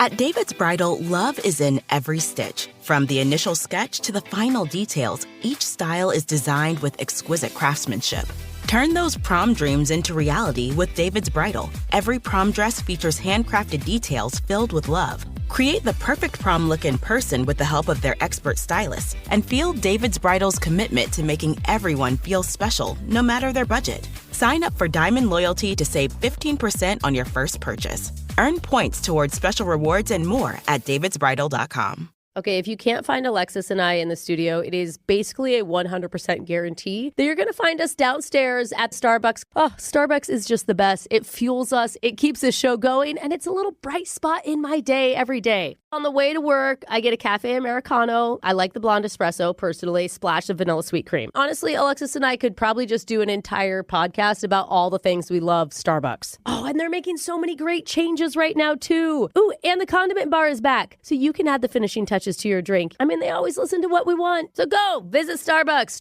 At David's Bridal, love is in every stitch. From the initial sketch to the final details, each style is designed with exquisite craftsmanship. Turn those prom dreams into reality with David's Bridal. Every prom dress features handcrafted details filled with love. Create the perfect prom look in person with the help of their expert stylists, and feel David's Bridal's commitment to making everyone feel special, no matter their budget. Sign up for Diamond Loyalty to save 15% on your first purchase. Earn points towards special rewards and more at davidsbridal.com. Okay, if you can't find Alexis and I in the studio, it is basically a 100% guarantee that you're going to find us downstairs at Starbucks. Oh, Starbucks is just the best. It fuels us, it keeps the show going, and it's a little bright spot in my day every day. On the way to work, I get a cafe Americano. I like the blonde espresso, personally, splash of vanilla sweet cream. Honestly, Alexis and I could probably just do an entire podcast about all the things we love Starbucks. Oh, and they're making so many great changes right now, too. Ooh, and the condiment bar is back, so you can add the finishing touches to your drink. I mean, they always listen to what we want. So go, visit Starbucks.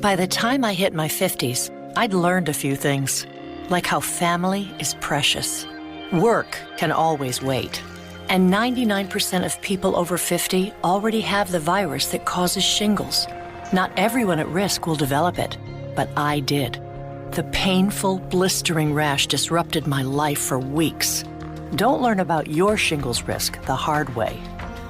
By the time I hit my 50s, I'd learned a few things, like how family is precious. Work can always wait. And 99% of people over 50 already have the virus that causes shingles. Not everyone at risk will develop it, but I did. The painful, blistering rash disrupted my life for weeks. Don't learn about your shingles risk the hard way.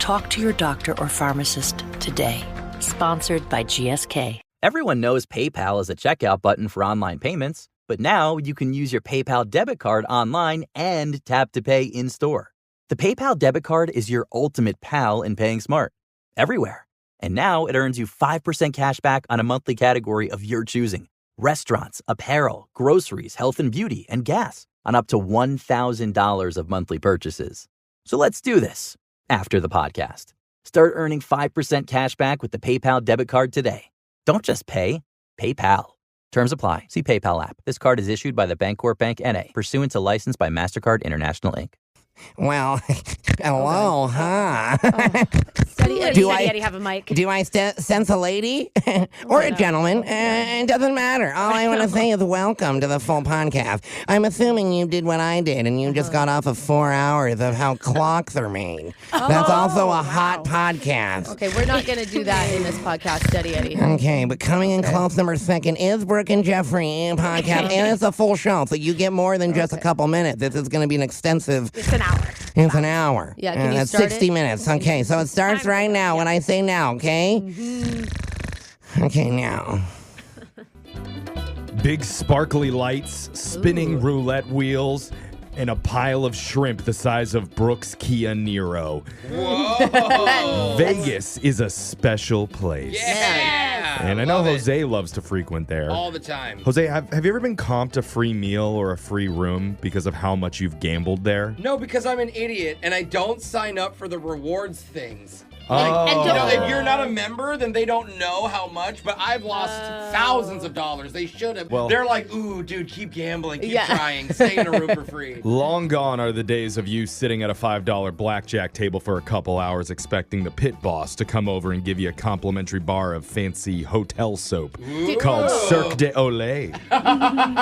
Talk to your doctor or pharmacist today. Sponsored by GSK. Everyone knows PayPal is a checkout button for online payments, but now you can use your PayPal debit card online and tap to pay in-store. The PayPal debit card is your ultimate pal in paying smart, everywhere. And now it earns you 5% cash back on a monthly category of your choosing. Restaurants, apparel, groceries, health and beauty, and gas on up to $1,000 of monthly purchases. So let's do this after the podcast. Start earning 5% cash back with the PayPal debit card today. Don't just pay, PayPal. Terms apply. See PayPal app. This card is issued by the Bancorp Bank N.A., pursuant to license by MasterCard International, Inc. Well, hello, huh? Steady Eddie, have a mic. Do I sense a lady or a gentleman? It doesn't matter. All I want to say is welcome to the full podcast. I'm assuming you did what I did and you just got off of 4 hours of how clocks are made. That's also a hot podcast. Okay, we're not going to do that in this podcast, Steady Eddie. Okay, but coming in close number second is Brooke and Jeffrey podcast, and it's a full show, so you get more than just a couple minutes. This is going to be an extensive... It's an hour. It's an hour. Yeah, can you that's start 60 it? minutes. Okay, so it starts right now when I say now, okay? Mm-hmm. Okay, now. Big sparkly lights, spinning roulette wheels, and a pile of shrimp the size of Brooke's Kia Niro. Whoa! Vegas is a special place. Yeah! And I know Jose loves to frequent there. All the time. Jose, have you ever been comped a free meal or a free room because of how much you've gambled there? No, because I'm an idiot and I don't sign up for the rewards things. Oh. If you're not a member, then they don't know how much, but I've lost thousands of dollars. They should have. Well, they're like, ooh, dude, keep gambling, keep trying, stay in a room for free. Long gone are the days of you sitting at a $5 blackjack table for a couple hours expecting the pit boss to come over and give you a complimentary bar of fancy hotel soap called Cirque de Olay.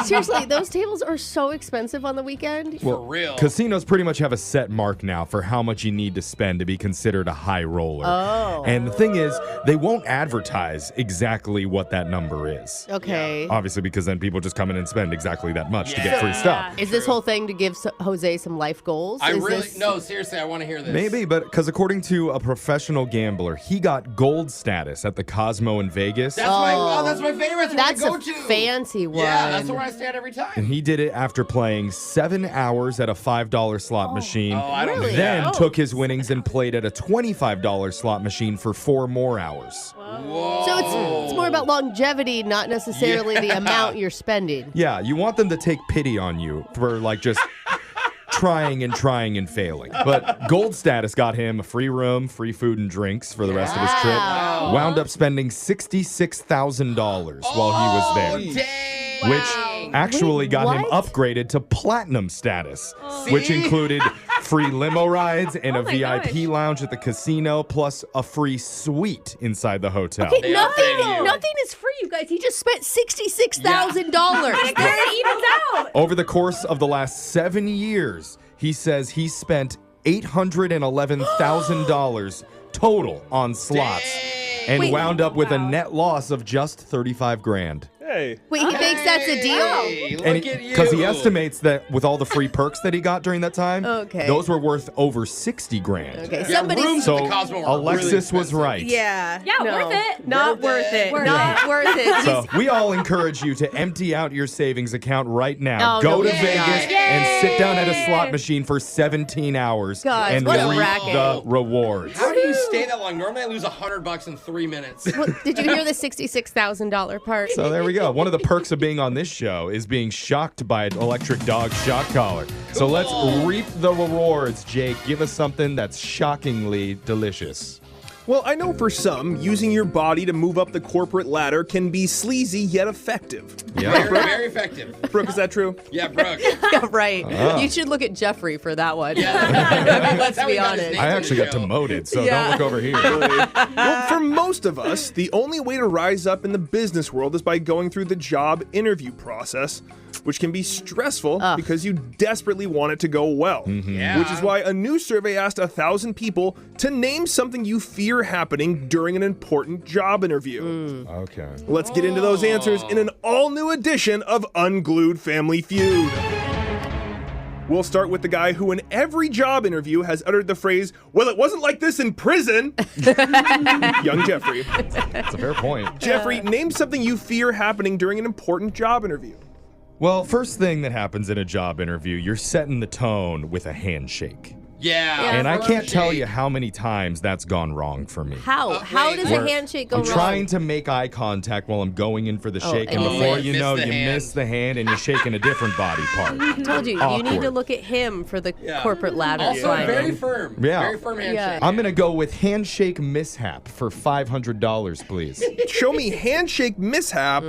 Seriously, those tables are so expensive on the weekend. For real. Casinos pretty much have a set mark now for how much you need to spend to be considered a high roller. Oh. And the thing is, they won't advertise exactly what that number is. Okay. Obviously, because then people just come in and spend exactly that much to get free stuff. Is this whole thing to give Jose some life goals? No, seriously, I want to hear this. Maybe, but because according to a professional gambler, he got gold status at the Cosmo in Vegas. That's my favorite. That's where I go a to. fancy one. Yeah, that's where I stay at every time. And he did it after playing 7 hours at a $5 slot machine. Oh, I don't do Then that. took his winnings and played at a $25 slot machine for 4 more hours. Whoa. So it's more about longevity, not necessarily the amount you're spending. Yeah, you want them to take pity on you for just trying and failing. But gold status got him a free room, free food and drinks for the rest of his trip. Wound up spending $66,000 while he was there. Dang. Which actually got him upgraded to platinum status, which included free limo rides and a VIP lounge at the casino, plus a free suite inside the hotel. Okay, nothing is free, you guys. He just spent $66,000. It evens out. Over the course of the last 7 years, he says he spent $811,000 total on slots. And Wait. wound up with a net loss of just 35 grand. Hey. Wait, he thinks that's a deal? Hey, look at you. Because he estimates that with all the free perks that he got during that time, Okay. those were worth over 60 grand. Okay, Yeah, somebody. rooms So at the Cosmo are Alexis really was expensive. right. Yeah. Yeah, worth it. Not worth it. Worth Not worth it. So we all encourage you to empty out your savings account right now. Oh, Go no, to yeah. Vegas and sit down at a slot machine for 17 hours Guys, and what a reap racket. the rewards. How do you stay that long? Normally I lose $100 in 3 minutes. Well, did you hear the $66,000 part? So there we go. One of the perks of being on this show is being shocked by an electric dog shock collar. So let's reap the rewards. Jake, give us something that's shockingly delicious. Well, I know for some, using your body to move up the corporate ladder can be sleazy yet effective. Yeah. Very, very effective. Brooke, is that true? Yeah, Brooke. Yeah, right. Oh. You should look at Jeffrey for that one. Yeah. I mean, let's That's how we be got his honest. name. I actually got demoted, so Yeah. don't look over here. Well, for most of us, the only way to rise up in the business world is by going through the job interview process, which can be stressful because you desperately want it to go well. Yeah. Which is why a new survey asked 1,000 people to name something you fear happening during an important job interview. Okay. Let's get into those answers in an all-new edition of Unglued Family Feud. We'll start with the guy who in every job interview has uttered the phrase, "Well, it wasn't like this in prison." Young Jeffrey. That's a fair point. Jeffrey, name something you fear happening during an important job interview. Well, first thing that happens in a job interview, you're setting the tone with a handshake. Yeah. And I firm can't tell shake. you how many times that's gone wrong for me. How? How wait, does Where a handshake go I'm wrong? trying to make eye contact while I'm going in for the shake, and and before you you know, miss the you hand. miss the hand and you're shaking a different body part. I told you, you need to Awkward. look at him for the Yeah. corporate ladder Also, climbing. very firm. Yeah. Very firm handshake. I'm going to go with handshake mishap for $500, please. Show me handshake mishap.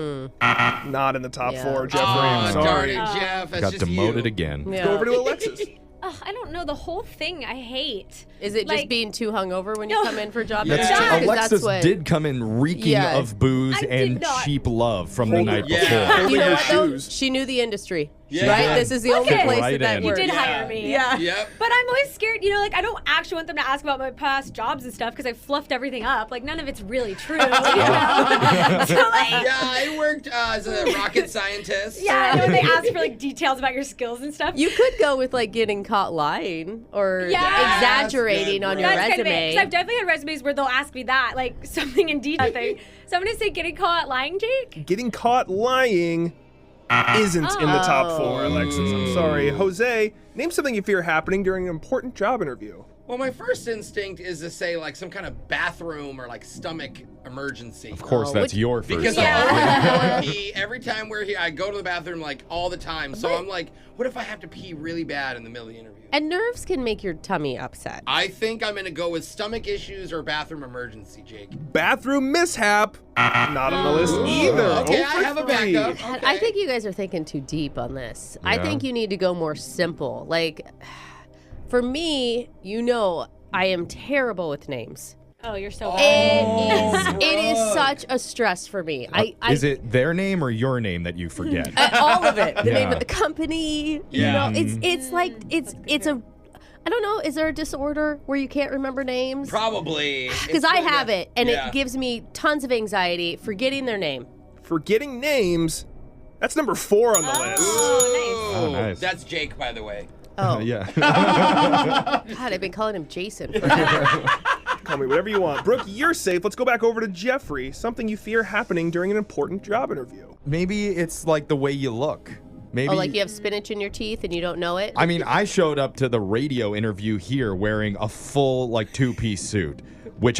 Not in the top Yeah. four, Jeffrey. Oh, I'm darn sorry. it, Jeff. That's Got just demoted you. again. Yeah. Go over to Alexis. Ugh, I don't know. The whole thing I hate. Is it just Like- being too hungover when you No. come in for job That's interviews? true. 'Cause Alexis that's what, did come in reeking Yeah. of booze I did and not. cheap love from the Hold night it. Yeah. before. Holding You know his what though? shoes. She knew the industry, Yeah. right? This is the only it. place Right that in. You works. did Yeah. hire me. Yeah. Yep. But I'm always scared, like I don't actually want them to ask about my past jobs and stuff because I fluffed everything up. Like none of it's really true. So like, Yeah, I worked as a rocket scientist. yeah, I know they ask for like details about your skills and stuff. You could go with like getting caught lying or Yeah. exaggerating That's on good, your right. That's kind of it. resume. Because I've definitely had resumes where they'll ask me that, like something in detail thing. So I'm gonna say getting caught lying, Jake. Getting caught lying isn't in the top four, Alexis. I'm sorry. Jose, name something you fear happening during an important job interview. Well, my first instinct is to say like some kind of bathroom or like stomach emergency. Of course, that's your first. Because thought. I always go to pee every time we're here. I go to the bathroom like all the time. So I'm like, what if I have to pee really bad in the middle of the interview? And nerves can make your tummy upset. I think I'm gonna go with stomach issues or bathroom emergency, Jake. Bathroom mishap, not on the list either. Okay, 0 I for have a 3. backup. God, Okay. I think you guys are thinking too deep on this. I Yeah. think you need to go more simple. Like, for me, I am terrible with names. Oh, you're so It is such a stress for me. I Is it their name or your name that you forget? all of it. The name Yeah. of the company. Yeah. It's like it's a. I don't know. Is there a disorder where you can't remember names? Probably. Because I have it, and Yeah. it gives me tons of anxiety forgetting their name. Forgetting names, that's number 4 on the list. Oh, nice. That's Jake, by the way. Oh, Yeah. God, I've been calling him Jason. Call me whatever you want. Brooke, you're safe. Let's go back over to Jeffrey. Something you fear happening during an important job interview. Maybe it's like the way you look. Maybe. Oh, like you have spinach in your teeth and you don't know it? I mean, I showed up to the radio interview here wearing a full, like, 2-piece suit, which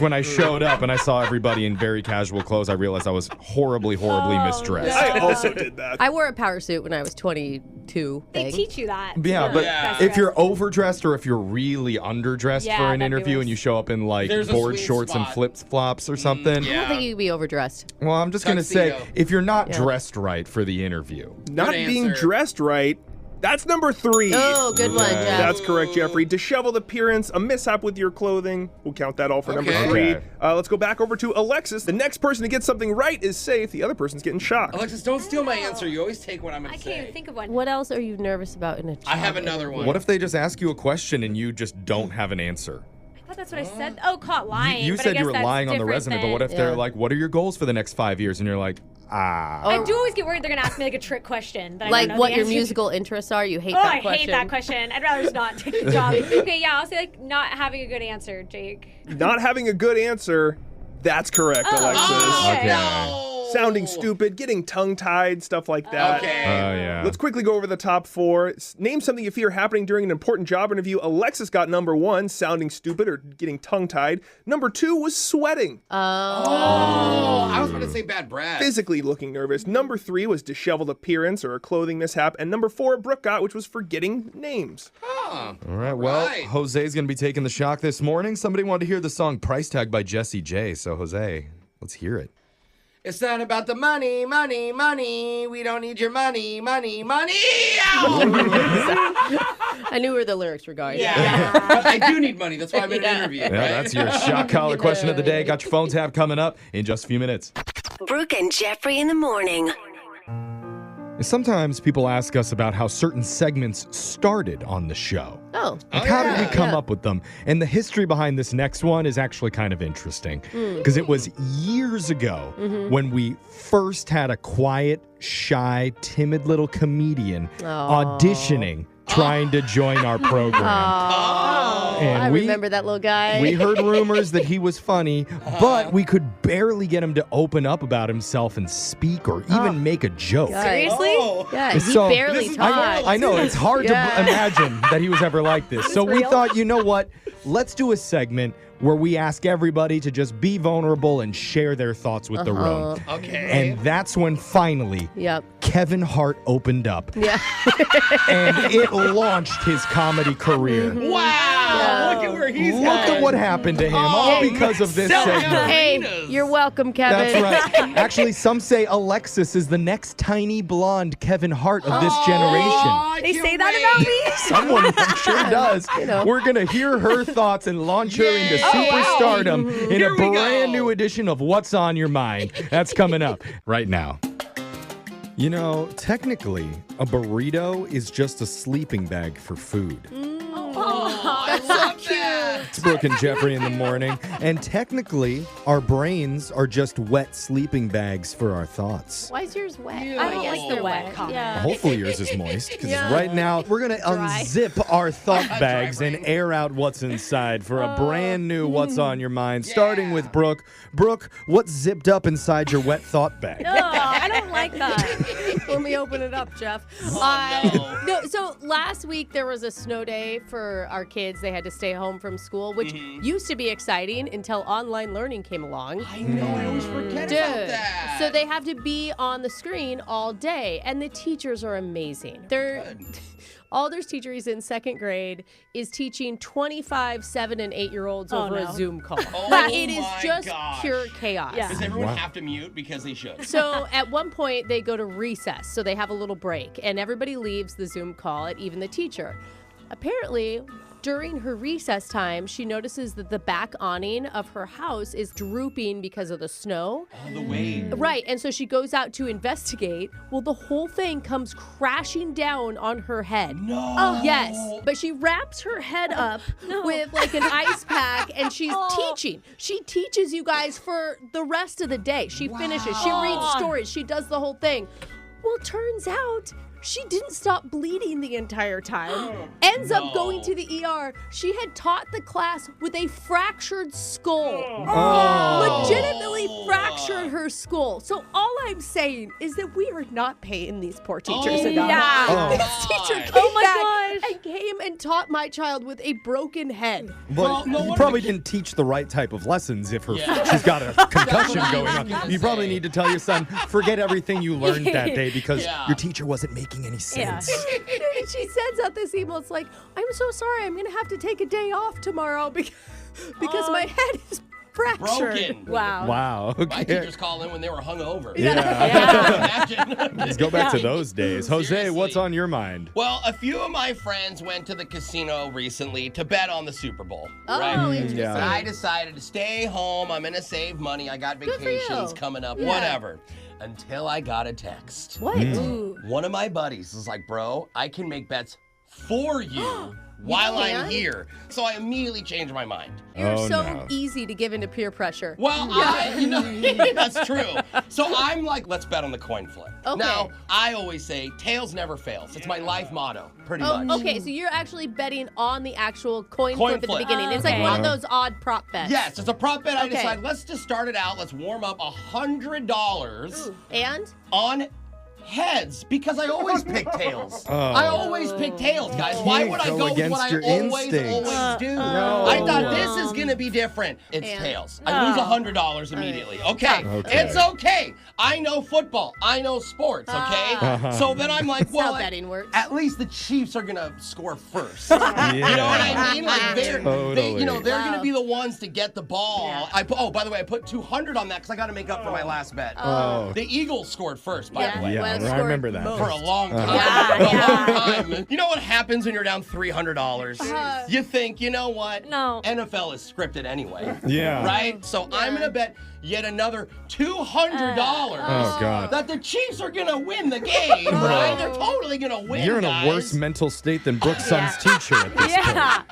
when I showed up and I saw everybody in very casual clothes, I realized I was horribly misdressed. I also did that. I wore a power suit when I was 22. They thing. teach you that. Yeah, but Yeah. if you're overdressed or if you're really underdressed Yeah, for an that'd be interview and worse. you show up in like There's a board sweet shorts and spot. flip-flops or something. I don't think you could be overdressed. Well, I'm just going to say, Tuxedo. if you're not Yeah. dressed right for the interview, Not Good being answer. dressed right That's number 3. Oh, good one, Jeff. That's correct, Jeffrey. Disheveled appearance, a mishap with your clothing. We'll count that all for number Okay. 3. Okay. Let's go back over to Alexis. The next person to get something right is safe. The other person's getting shocked. Alexis, don't steal my answer. You always take what I'm going I to can't say. even think of one. What else are you nervous about in a job? I have another one. What if they just ask you a question and you just don't have an answer? I thought that's what I said. Oh, caught lying. You but I said guess you were that's lying on the different resume, but what if Yeah. they're like, what are your goals for the next 5 years? And you're like, I do always get worried they're going to ask me like a trick question. That I Like don't know what the your answer to. musical interests are? You hate Oh, that I question. hate that question. I'd rather just not take the job. Okay, yeah, I'll say like not having a good answer, Jake. Not having a good answer. That's correct, Alexis. okay. No. Sounding stupid, getting tongue-tied, stuff like that. Okay. oh, yeah. Let's quickly go over the top 4. Name something you fear happening during an important job interview. Alexis got number 1, sounding stupid or getting tongue-tied. Number 2 was sweating, Oh, I was going to say bad breath. physically looking nervous. Number 3 was disheveled appearance or a clothing mishap. And number 4, Brooke got, which was forgetting names. Huh. All right, well, right. Jose's going to be taking the shock this morning. Somebody wanted to hear the song Price Tag by Jessie J. So, Jose, let's hear it. It's not about the money, money, money. We don't need your money, money, money. Ow! I knew where the lyrics were going. Yeah. But I do need money. That's why I'm in an interview. Yeah, Right? that's your shock collar question of the day. Got your phone tab coming up in just a few minutes. Brooke and Jeffrey in the morning. Sometimes people ask us about how certain segments started on the show. Oh. Like, how did we come up with them? And the history behind this next one is actually kind of interesting because it was years ago when we first had a quiet, shy, timid little comedian auditioning, trying to join our program. And I remember that little guy. We heard rumors that he was funny, but we could barely get him to open up about himself and speak or even make a joke. Seriously? Yeah, he So- barely talked. I know, it's hard to imagine that he was ever like this. So we thought, you know what? Let's do a segment where we ask everybody to just be vulnerable and share their thoughts with the room. Okay. And that's when finally Yep. Kevin Hart opened up Yeah. and it launched his comedy career. Wow. Look at where he's Look at what happened to him, all because of this segment. Hey, you're welcome, Kevin. That's right. Actually, some say Alexis is the next tiny blonde Kevin Hart of this generation. They say that about me? Someone I'm sure does. You know. We're going to hear her thoughts and launch her into superstardom in Here a we brand go. new edition of What's on Your Mind. That's coming up right now. You know, technically, a burrito is just a sleeping bag for food. I love that. It's Brooke and Jeffrey in the morning. And technically, our brains are just wet sleeping bags for our thoughts. Why is yours wet? I don't like the wet comment. Yeah. Hopefully yours is moist, because Yeah. right now we're going to Dry. unzip our thought Dry bags and brain. air out what's inside for a brand new What's on Your Mind, starting with Brooke. Brooke, what's zipped up inside your wet thought bag? No, I don't like that. Let me open it up, Jeff. No, so last week there was a snow day for our kids. They had to stay home from school, which used to be exciting until online learning came along. I know. I always forget about that. So they have to be on the screen all day, and the teachers are amazing. Alder's teacher, he's in second grade, is teaching 25 7 and 8-year-olds over a Zoom call. Like, it is my just gosh. pure chaos. Yeah. Does everyone have to mute because they should? So at one point they go to recess, so they have a little break, and everybody leaves the Zoom call, even the teacher. Apparently, during her recess time, she notices that the back awning of her house is drooping because of the snow. All the way. Right, and so she goes out to investigate. Well, the whole thing comes crashing down on her head. No. Oh, yes. But she wraps her head up with like an ice pack and she's teaching. She teaches you guys for the rest of the day. She finishes, she reads stories, she does the whole thing. Well, turns out she didn't stop bleeding the entire time. Ends up going to the ER. She had taught the class with a fractured skull. Legitimately fractured her skull. So all I'm saying is that we are not paying these poor teachers enough. Yeah. This teacher came Oh my back gosh. and came and taught my child with a broken head. But no you wonder probably didn't teach the right type of lessons if she's got a concussion going on. You probably need to tell your son, forget everything you learned that day because your teacher wasn't making any sense. She sends out this email. It's like, I'm so sorry. I'm going to have to take a day off tomorrow because my head is fractured. Broken. Wow. My Okay. teachers call in when they were hungover. Yeah. Imagine. Let's go back to those days. Jose, Seriously. what's on your mind? Well, a few of my friends went to the casino recently to bet on the Super Bowl. Oh, right? interesting. Yeah. I decided to stay home. I'm going to save money. I got for you. vacations coming up, Yeah. whatever. Until I got a text. What? One of my buddies was like, bro, I can make bets for you while I'm can? here. So I immediately changed my mind. You're Oh, so no. easy to give into peer pressure. Well, that's true. So I'm like, let's bet on the coin flip. Okay. Now, I always say, tails never fails. It's my life motto, pretty much. Okay, so you're actually betting on the actual coin Coin flip at the flip. beginning. It's like Okay. one of those odd prop bets. Yes, it's a prop bet. I Okay. decided, let's just start it out. Let's warm up $100 Ooh. And? on heads because I always pick tails. I always pick tails, guys. Why would I Go go with against what I your always instincts. do? No. I thought this is gonna be different. It's And? tails. I lose $100 immediately. Okay. Okay. It's okay. I know football. I know sports. Okay. So then I'm like, That's well, how betting works. at least the Chiefs are gonna score first. You know what I mean? Like they're Totally. they're gonna be the ones to get the ball. Oh, by the way, I put 200 on that because I got to make up for my last bet. Oh. The Eagles scored first, by the way. Yeah, Well, I scored remember that. most. For a long time. Yeah, For a yeah. long time. You know what happens when you're down $300? You think, you know what? No. NFL is scripted anyway. Yeah. Right? So I'm going to bet yet another $200 Oh, God. that the Chiefs are going to win the game, right? They're totally going to win, You're in a guys. worse mental state than Brooks' son's teacher at this point. Yeah.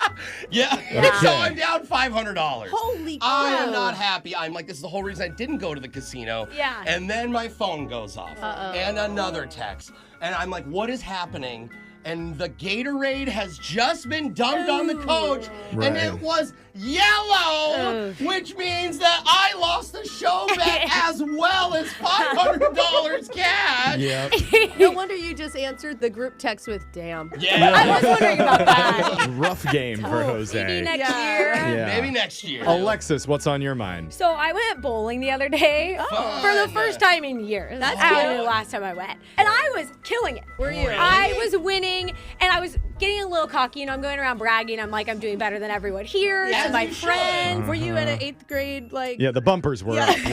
Yeah. So I'm down $500. Holy I am cow. not happy. I'm like, this is the whole reason I didn't go to the casino. Yeah. And then my phone goes off. And another text. And I'm like, what is happening? And the Gatorade has just been dumped on the coach. Right. And it was yellow, which means that I lost the show bet as well as $500 cash. Yeah. No wonder you just answered the group text with "damn." Yeah. I was wondering about that. Rough game for Maybe Jose. next Yeah. year. Yeah. Maybe next year. Alexis, what's on your mind? So I went bowling the other day for the first time in years. That's I don't cute. know the last time I went. And I was killing it. Were you? I was winning and I was getting a little cocky. You know, I'm going around bragging. I'm like, I'm doing better than everyone here. As to my you should. friends. Were you at an 8th grade like? Yeah, the bumpers were up. weren't they?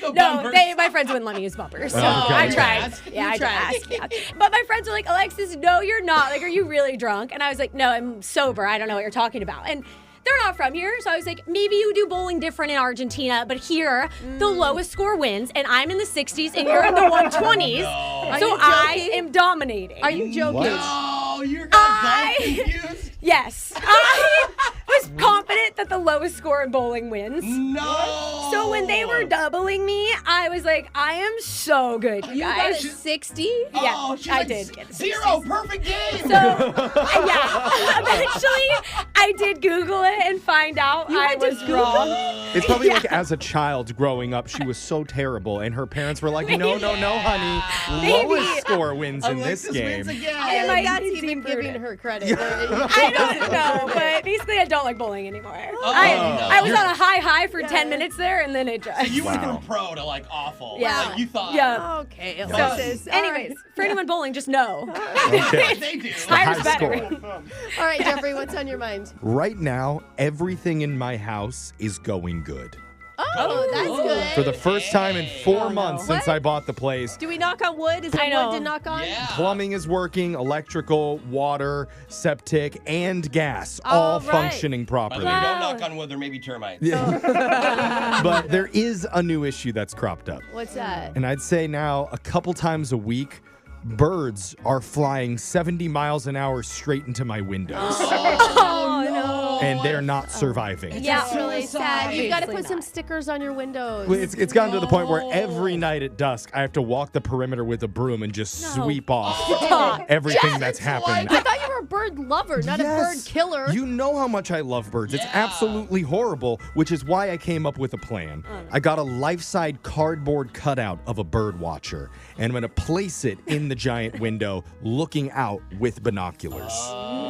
The No, bumpers. my friends wouldn't let me use bumpers. So Okay. I You tried. asked? Yeah, You I tried. asked. Yeah. But my friends were like, Alexis, no, you're not. Like, are you really drunk? And I was like, no, I'm sober. I don't know what you're talking about. And they're not from here. So I was like, maybe you do bowling different in Argentina, but here, the lowest score wins. And I'm in the 60s and you're in the 120s. Are So you I joking? am dominating. Are you joking? No, you're not confused. Yes. I was confident that the lowest score in bowling wins. No. So when they were doubling me, I was like, I am so good, you You got guys. a 60? Yeah, Oh, she's I like did get a 0, perfect game. So, yeah, eventually I did Google it and find out I had to was Google wrong. It's probably like as a child growing up, she was so terrible, and her parents were like, no, honey. Maybe. Lowest score wins in this Alexis game. wins again. I Like, might that's be even deep-rooted. giving her credit. I don't know, but basically I don't like bowling anymore. no. I was on a high for 10 minutes there, and then it just. You went Wow. from pro to like awful. Yeah. Like you thought. Yeah. Okay, So, Alexis. All anyways, right. for anyone bowling, just know. Okay. They do. Higher's high better. score. All right, Jeffrey, what's on your mind? Right now, everything in my house is going good. Oh, that's good. For the first time in 4 Oh, no. months since I bought the place, Do we knock on wood? Is I it know. wood to knock on? Yeah. plumbing is working, electrical, water, septic, and gas all All right. functioning By the properly. way, don't Wow. knock on wood. There may be termites. But there is a new issue that's cropped up. What's that? And I'd say now a couple times a week, birds are flying 70 miles an hour straight into my windows. Oh, no. And they're not surviving. Yeah. That's really sad. You've got to Obviously put some not. stickers on your windows. Well, It's gotten to the point where every night at dusk, I have to walk the perimeter with a broom and just sweep off everything that's happened. I thought you were a bird lover, not a bird killer. You know how much I love birds. It's absolutely horrible, which is why I came up with a plan. I got a life-size cardboard cutout of a bird watcher, and I'm going to place it in the giant window looking out with binoculars.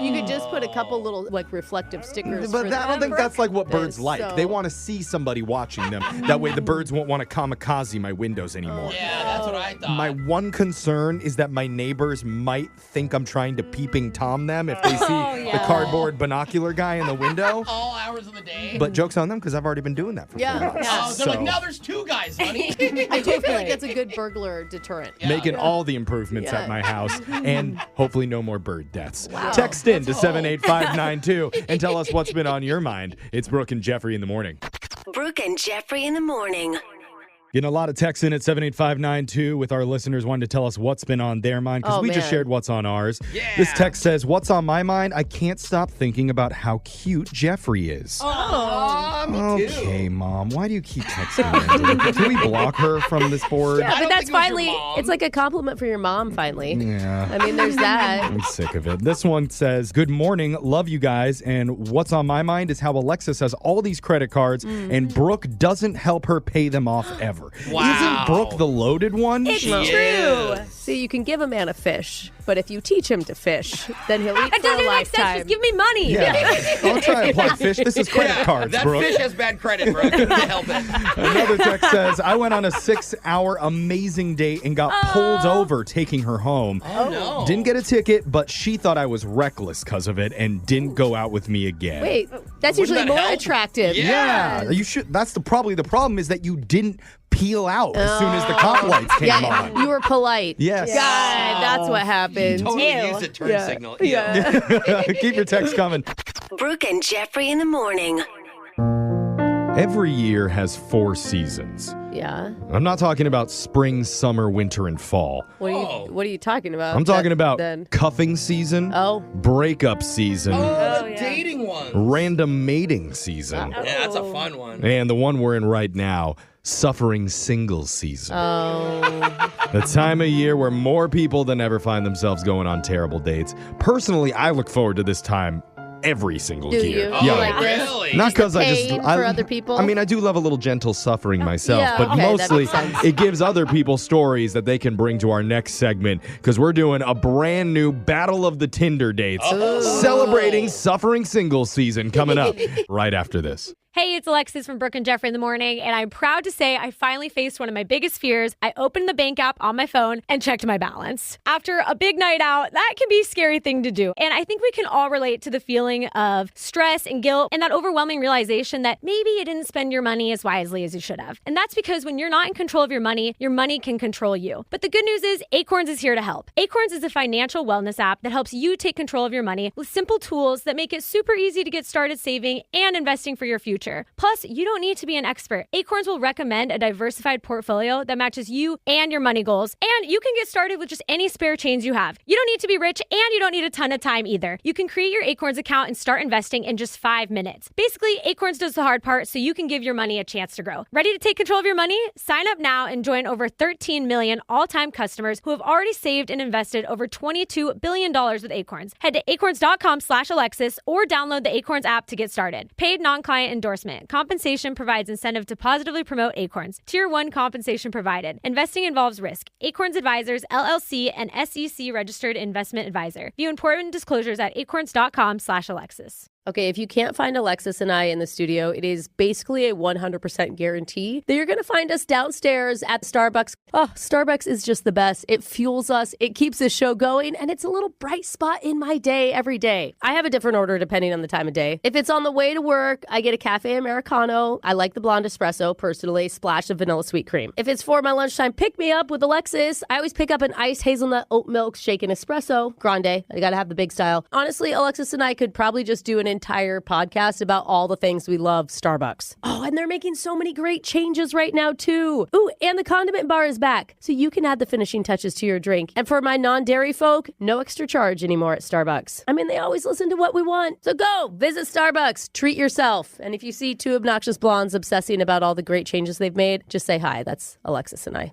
You could just put a couple little like reflective stickers. But for I don't think that's like what birds like. so- They want to see somebody watching them. That way the birds won't want to kamikaze my windows anymore. Yeah, that's what I thought. My one concern is that my neighbors might think I'm trying to peeping Tom them if they see the cardboard binocular guy in the window. All hours of the day. But joke's on them because I've already been doing that for 4 months. Oh, they're like, So, now there's 2 guys, honey. I do feel like that's a good burglar deterrent. making all the improvements at my house and hopefully no more bird deaths. Text in to 78592 and tell us what's been on your mind. It's Brooke and Jeffrey in the morning. Brooke and Jeffrey in the morning. Getting a lot of texts in at 78592 with our listeners wanting to tell us what's been on their mind because we just shared what's on ours. Yeah. This text says, what's on my mind? I can't stop thinking about how cute Jeffrey is. Me too. Okay, Mom. Why do you keep texting me? Can we block her from this board? Yeah, but that's think it was your finally, mom. it's like a compliment for your mom, finally. Yeah. I mean, there's that. I'm sick of it. This one says, good morning, love you guys, and what's on my mind is how Alexis has all these credit cards and Brooke doesn't help her pay them off ever. Wow. Isn't Brooke the loaded one? It's true. See, you can give a man a fish, but if you teach him to fish, then he'll eat It for a doesn't make sense. lifetime. Just give me money. Yeah. Don't try to apply fish. This is credit cards, That Brooke. fish has bad credit, bro. Couldn't help it. Another text says, I went on a 6-hour amazing date and got pulled over taking her home. Oh, no. Didn't get a ticket, but she thought I was reckless because of it and didn't go out with me again. Wait, that's Wouldn't usually that more help? attractive. Yeah, you should. That's probably the problem is that you didn't peel out as soon as the cop lights came on. You were polite. Yes. God, that's what happened. Totally Ew. used a turn Yeah. signal. Yeah. Keep your text coming. Brooke and Jeffrey in the morning. Every year has 4 seasons. Yeah. I'm not talking about spring, summer, winter, and fall. What are you talking about? I'm talking about then. cuffing season, Oh. breakup season, Oh, the dating one. random mating season, Yeah, that's a fun one. and the one we're in right now, suffering single season. The time of year where more people than ever find themselves going on terrible dates. Personally, I look forward to this time every single Do year. you? Oh, You like this? really? Not because I just pain for other people? I mean, I do love a little gentle suffering myself, Yeah, but okay, that mostly makes sense. it gives other people stories that they can bring to our next segment because we're doing a brand new Battle of the Tinder Dates, celebrating suffering single season coming up right after this. Hey, it's Alexis from Brooke and Jeffrey in the morning, and I'm proud to say I finally faced one of my biggest fears. I opened the bank app on my phone and checked my balance. After a big night out, that can be a scary thing to do. And I think we can all relate to the feeling of stress and guilt and that overwhelming realization that maybe you didn't spend your money as wisely as you should have. And that's because when you're not in control of your money can control you. But the good news is Acorns is here to help. Acorns is a financial wellness app that helps you take control of your money with simple tools that make it super easy to get started saving and investing for your future. Plus, you don't need to be an expert. Acorns will recommend a diversified portfolio that matches you and your money goals, and you can get started with just any spare change you have. You don't need to be rich, and you don't need a ton of time either. You can create your Acorns account and start investing in just 5 minutes. Basically, Acorns does the hard part so you can give your money a chance to grow. Ready to take control of your money? Sign up now and join over 13 million all-time customers who have already saved and invested over $22 billion with Acorns. Head to acorns.com/Alexis or download the Acorns app to get started. Paid non-client endorsement. Compensation provides incentive to positively promote Acorns. Tier 1 compensation provided. Investing involves risk. Acorns Advisors, LLC, and SEC registered investment advisor. View important disclosures at acorns.com/Alexis. Okay, if you can't find Alexis and I in the studio, it is basically a 100% guarantee that you're going to find us downstairs at Starbucks. Oh, Starbucks is just the best. It fuels us, it keeps the show going, and it's a little bright spot in my day every day. I have a different order depending on the time of day. If it's on the way to work, I get a cafe Americano. I like the blonde espresso, personally, splash of vanilla sweet cream. If it's for my lunchtime pick-me-up with Alexis, I always pick up an iced hazelnut oat milk shaken espresso, grande. I gotta have the big style. Honestly, Alexis and I could probably just do an entire podcast about all the things we love Starbucks. Oh, and they're making so many great changes right now too. Ooh, and the condiment bar is back, so you can add the finishing touches to your drink. And for my non-dairy folk, no extra charge anymore at Starbucks. I mean, they always listen to what we want. So go, visit Starbucks, treat yourself. And if you see 2 obnoxious blondes obsessing about all the great changes they've made, just say hi. That's Alexis and I.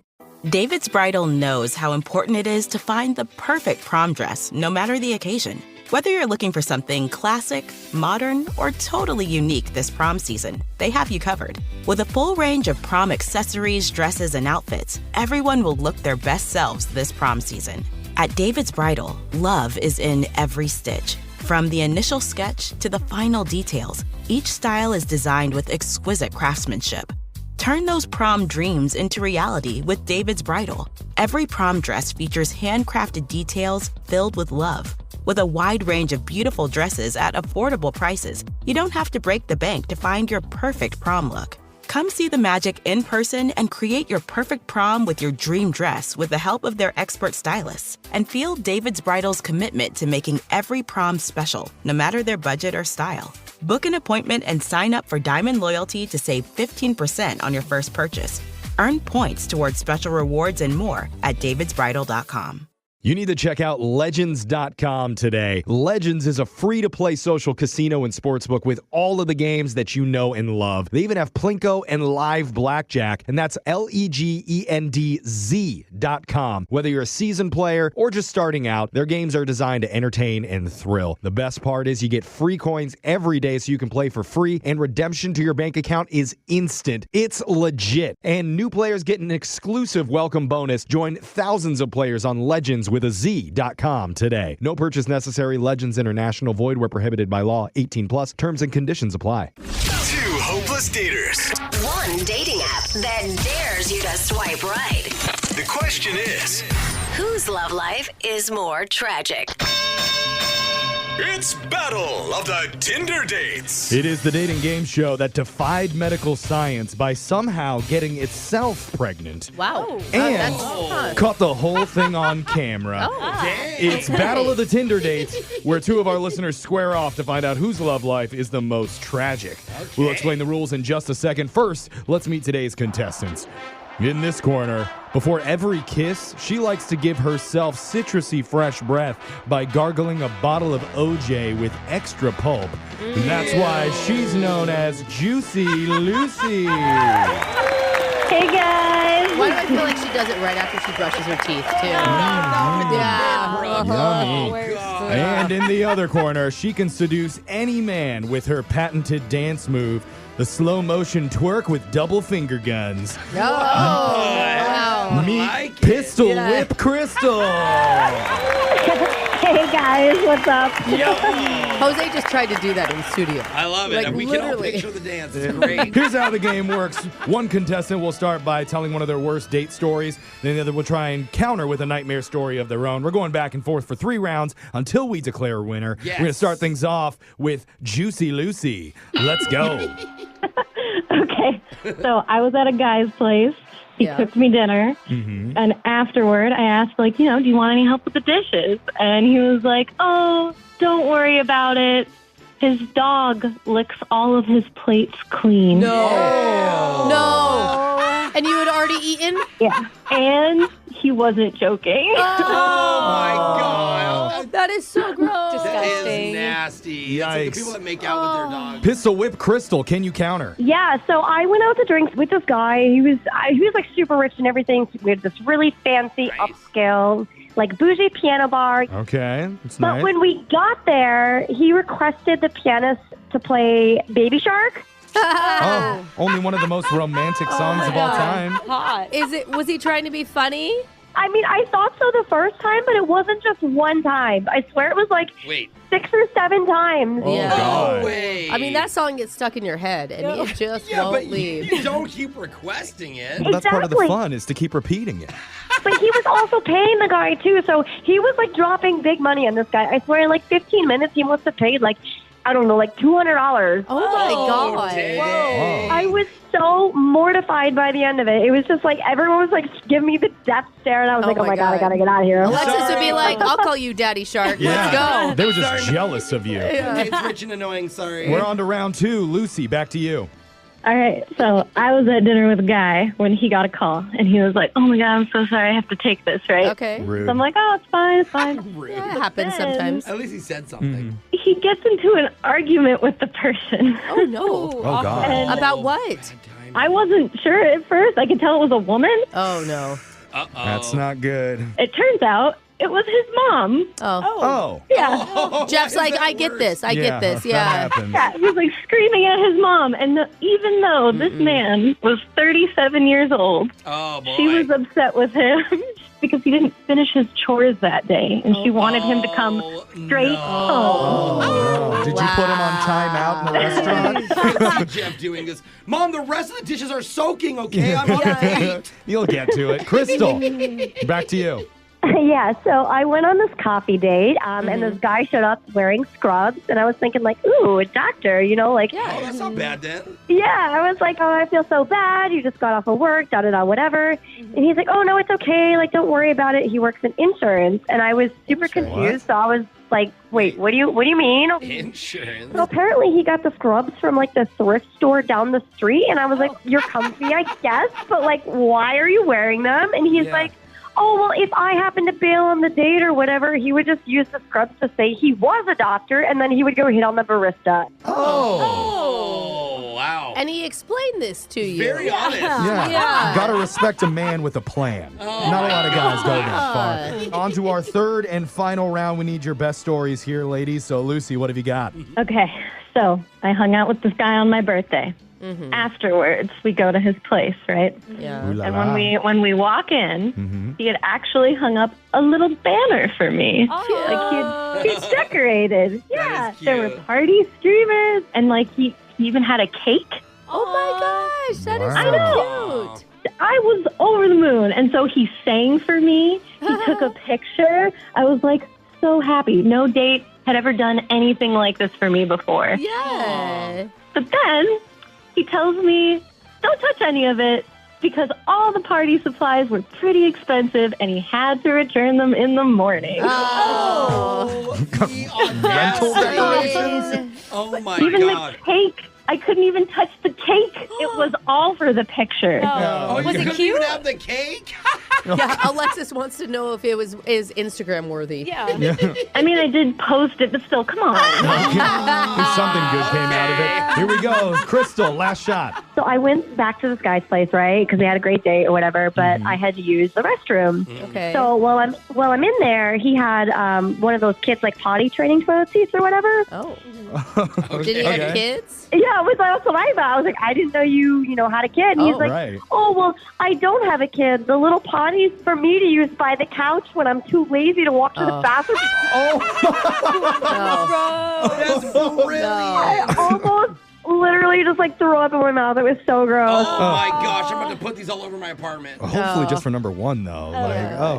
David's Bridal knows how important it is to find the perfect prom dress, no matter the occasion. Whether you're looking for something classic, modern, or totally unique this prom season, they have you covered. With a full range of prom accessories, dresses, and outfits, everyone will look their best selves this prom season. At David's Bridal, love is in every stitch. From the initial sketch to the final details, each style is designed with exquisite craftsmanship. Turn those prom dreams into reality with David's Bridal. Every prom dress features handcrafted details filled with love. With a wide range of beautiful dresses at affordable prices, you don't have to break the bank to find your perfect prom look. Come see the magic in person and create your perfect prom with your dream dress with the help of their expert stylists. And feel David's Bridal's commitment to making every prom special, no matter their budget or style. Book an appointment and sign up for Diamond Loyalty to save 15% on your first purchase. Earn points towards special rewards and more at davidsbridal.com. You need to check out Legends.com today. Legends is a free-to-play social casino and sportsbook with all of the games that you know and love. They even have Plinko and live blackjack, and that's LEGENDZ.com. Whether you're a seasoned player or just starting out, their games are designed to entertain and thrill. The best part is you get free coins every day so you can play for free, and redemption to your bank account is instant. It's legit. And new players get an exclusive welcome bonus. Join thousands of players on Legends with a Z.com today. No purchase necessary. Legends International. Void where prohibited by law. 18 plus. Terms and conditions apply. 2 hopeless daters. 1 dating app that dares you to swipe right. The question is, Whose love life is more tragic? it's Battle of the Tinder Dates. It is the dating game show that defied medical science by somehow getting itself pregnant. Wow. And That's fun. caught the whole thing on camera. It's Battle of the Tinder Dates, where 2 of our listeners square off to find out whose love life is the most tragic. We'll explain the rules in just a second. First, let's meet today's contestants. In this corner, before every kiss, she likes to give herself citrusy fresh breath by gargling a bottle of OJ with extra pulp. And that's why she's known as Juicy Lucy. Hey guys! Why do I feel like she does it right after she brushes her teeth, too? Yummy. And in the other corner, she can seduce any man with her patented dance move, the slow motion twerk with double finger guns. Wow. Meet Pistol Whip Crystal. Hey guys, what's up? Jose just tried to do that in the studio. I love it. Like, And we can all literally. picture the dance. It's great. Here's how the game works. One contestant will start by telling one of their worst date stories. Then the other will try and counter with a nightmare story of their own. We're going back and forth for 3 rounds until we declare a winner. Yes. We're going to start things off with Juicy Lucy. Let's go. Okay, so I was at a guy's place. He cooked me dinner. And afterward, I asked, do you want any help with the dishes? And he was like, oh, don't worry about it. His dog licks all of his plates clean. No. And you had already eaten? Yeah, and he wasn't joking. Oh my God. That is so gross. That is nasty. That's like the Yikes. people that make out with their dogs. Pistol Whip Crystal, can you counter? Yeah, so I went out to drinks with this guy. He was like super rich and everything. We had this really fancy upscale, like bougie piano bar. Okay, that's But nice. when we got there, he requested the pianist to play Baby Shark. Oh, only one of the most romantic songs of all time. Hot. Was he trying to be funny? I mean, I thought so the first time, but it wasn't just one time. I swear it was like 6 or 7 times. Oh, God. No way. I mean, that song gets stuck in your head, and it just but won't leave. You don't keep requesting it. Well, that's part of the Exactly. fun is to keep repeating it. But he was also paying the guy, too. So he was like dropping big money on this guy. I swear in like 15 minutes, he must have paid like, I don't know, like $200. Oh, my God. Whoa. I was so mortified by the end of it. It was just like everyone was like giving me the death stare, and I was like, oh my God, I gotta get out of here. Alexis would be like, I'll call you Daddy Shark. Let's go. They were just jealous of you. It's rich and annoying, sorry. We're on to round 2. Lucy, back to you. All right, so I was at dinner with a guy when he got a call, and he was like, oh my God, I'm so sorry, I have to take this, right? Okay. Rude. So I'm like, oh, it's fine, it's fine. Yeah, it happens sometimes. At least he said something. He gets into an argument with the person. Oh, no. Oh, God. And About what? I wasn't sure at first. I could tell it was a woman. Oh, no. That's not good. It turns out it was his mom. Oh. Yeah. Jeff's like, I get this. I get this. That Yeah. happens. Yeah, he was like screaming at his mom. And even though this man was 37 years old, Oh, boy. she was upset with him. because he didn't finish his chores that day, and she wanted him to come straight home. Oh, did you put him on timeout in the restaurant? I can see Jeff doing this. Mom, the rest of the dishes are soaking, okay? I'm on date. You'll get to it. Crystal, back to you. Yeah, so I went on this coffee date, and this guy showed up wearing scrubs, and I was thinking, like, ooh, a doctor, like... Oh, that's not bad, then. Yeah, I was like, oh, I feel so bad. You just got off of work, da-da-da, whatever. And he's like, oh, no, it's okay. Like, don't worry about it. He works in insurance. And I was super confused, so I was like, wait, what do you mean? Insurance? So apparently he got the scrubs from, like, the thrift store down the street, and I was like, you're comfy, I guess, but, like, why are you wearing them? And he's like... Oh, well, if I happen to bail on the date or whatever, he would just use the scrubs to say he was a doctor, and then he would go hit on the barista. Oh, wow. And he explained this to you. Very honest. Yeah. Gotta respect a man with a plan. Not a lot of guys go that far. On to our third and final round. We need your best stories here, ladies. So, Lucy, what have you got? Okay, so I hung out with this guy on my birthday. Afterwards, we go to his place, right? Yeah. And when we walk in, he had actually hung up a little banner for me. Like he'd decorated. Yeah, there were party streamers, and like he even had a cake. Oh my gosh, that is I so cute. I was over the moon, and so he sang for me. He took a picture. I was like so happy. No date had ever done anything like this for me before. Yeah. But then he tells me, don't touch any of it because all the party supplies were pretty expensive and he had to return them in the morning. Rental decorations? Oh, my Even God. the cake. I couldn't even touch the cake. It was all for the picture. Oh, Was you it couldn't cute? even have the cake? Yeah, Alexis wants to know if it is Instagram worthy. Yeah. I mean, I did post it, but still, come on. There's something good came out of it. Here we go. Crystal, last shot. So I went back to this guy's place, right? Because we had a great date or whatever, but I had to use the restroom. Okay. So while I'm in there, he had one of those kids like potty training toilet seats or whatever. Oh. Did he have kids? Yeah, that's what I thought. I was like, I didn't know you had a kid. And he's like, right. oh, well, I don't have a kid. The little potty's for me to use by the couch when I'm too lazy to walk to the bathroom. That's brilliant. I almost literally just like threw up in my mouth. It was so gross. Oh, my gosh. I'm about to put these all over my apartment. Hopefully just for number one, though.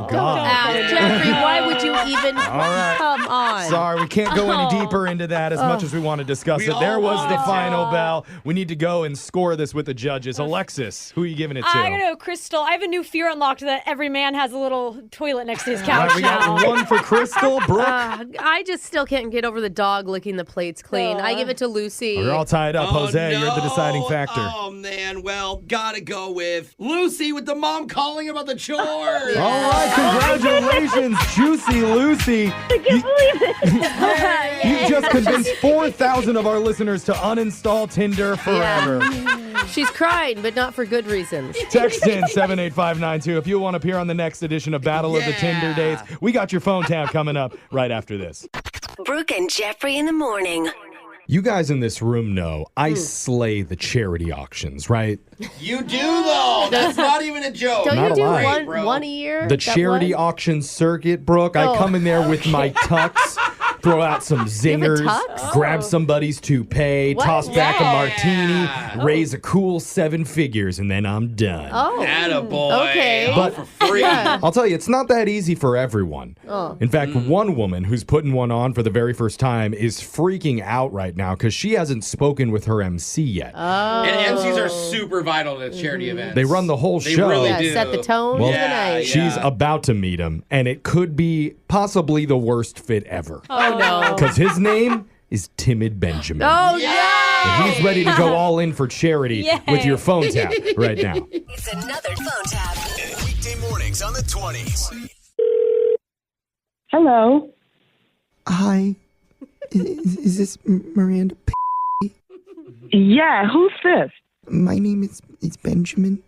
God. Jeffrey, why would you even come on? Sorry, we can't go any deeper into that as much as we want to discuss it. There was the final bell. We need to go and score this with the judges. Alexis, who are you giving it to? I don't know, Crystal. I have a new fear unlocked that every man has a little toilet next to his All couch right, we got one for Crystal. Brooke? I just still can't get over the dog licking the plates clean. I give it to Lucy. We're all tied up. Jose, you're the deciding factor. Oh, man. Well, gotta go with Lucy with the mom calling about the chores. All right, congratulations, Juicy Lucy. I can't believe it. You just convinced 4,000 of our listeners to uninstall Tinder forever. She's crying, but not for good reasons. Text in 78592 if you want to appear on the next edition of Battle of the Tinder Dates. We got your phone tab coming up right after this. Brooke and Jeffrey in the morning. You guys in this room know I slay the charity auctions, right? You do, though. That's not even a joke. Don't Not you a do lie. one a year? The charity auction circuit, Brooke. I come in there with my tux, throw out some zingers, grab somebody's toupee, toss back a martini, raise a cool 7 figures, and then I'm done. Oh. Attaboy. Okay. But for free. I'll tell you, it's not that easy for everyone. In fact, one woman who's putting one on for the very first time is freaking out right now because she hasn't spoken with her MC yet. And MCs are super vital to charity events. They run the whole show. They really do. Set the tone Well, for the night. She's about to meet him, and it could be possibly the worst fit ever. Oh, no. Because his name is Timid Benjamin. Oh, no. And he's ready to go all in for charity with your phone tap right now. It's another phone tap. Weekday mornings on the 20s. Hello. Hi. Is this Miranda? Yeah, who's this? My name is Benjamin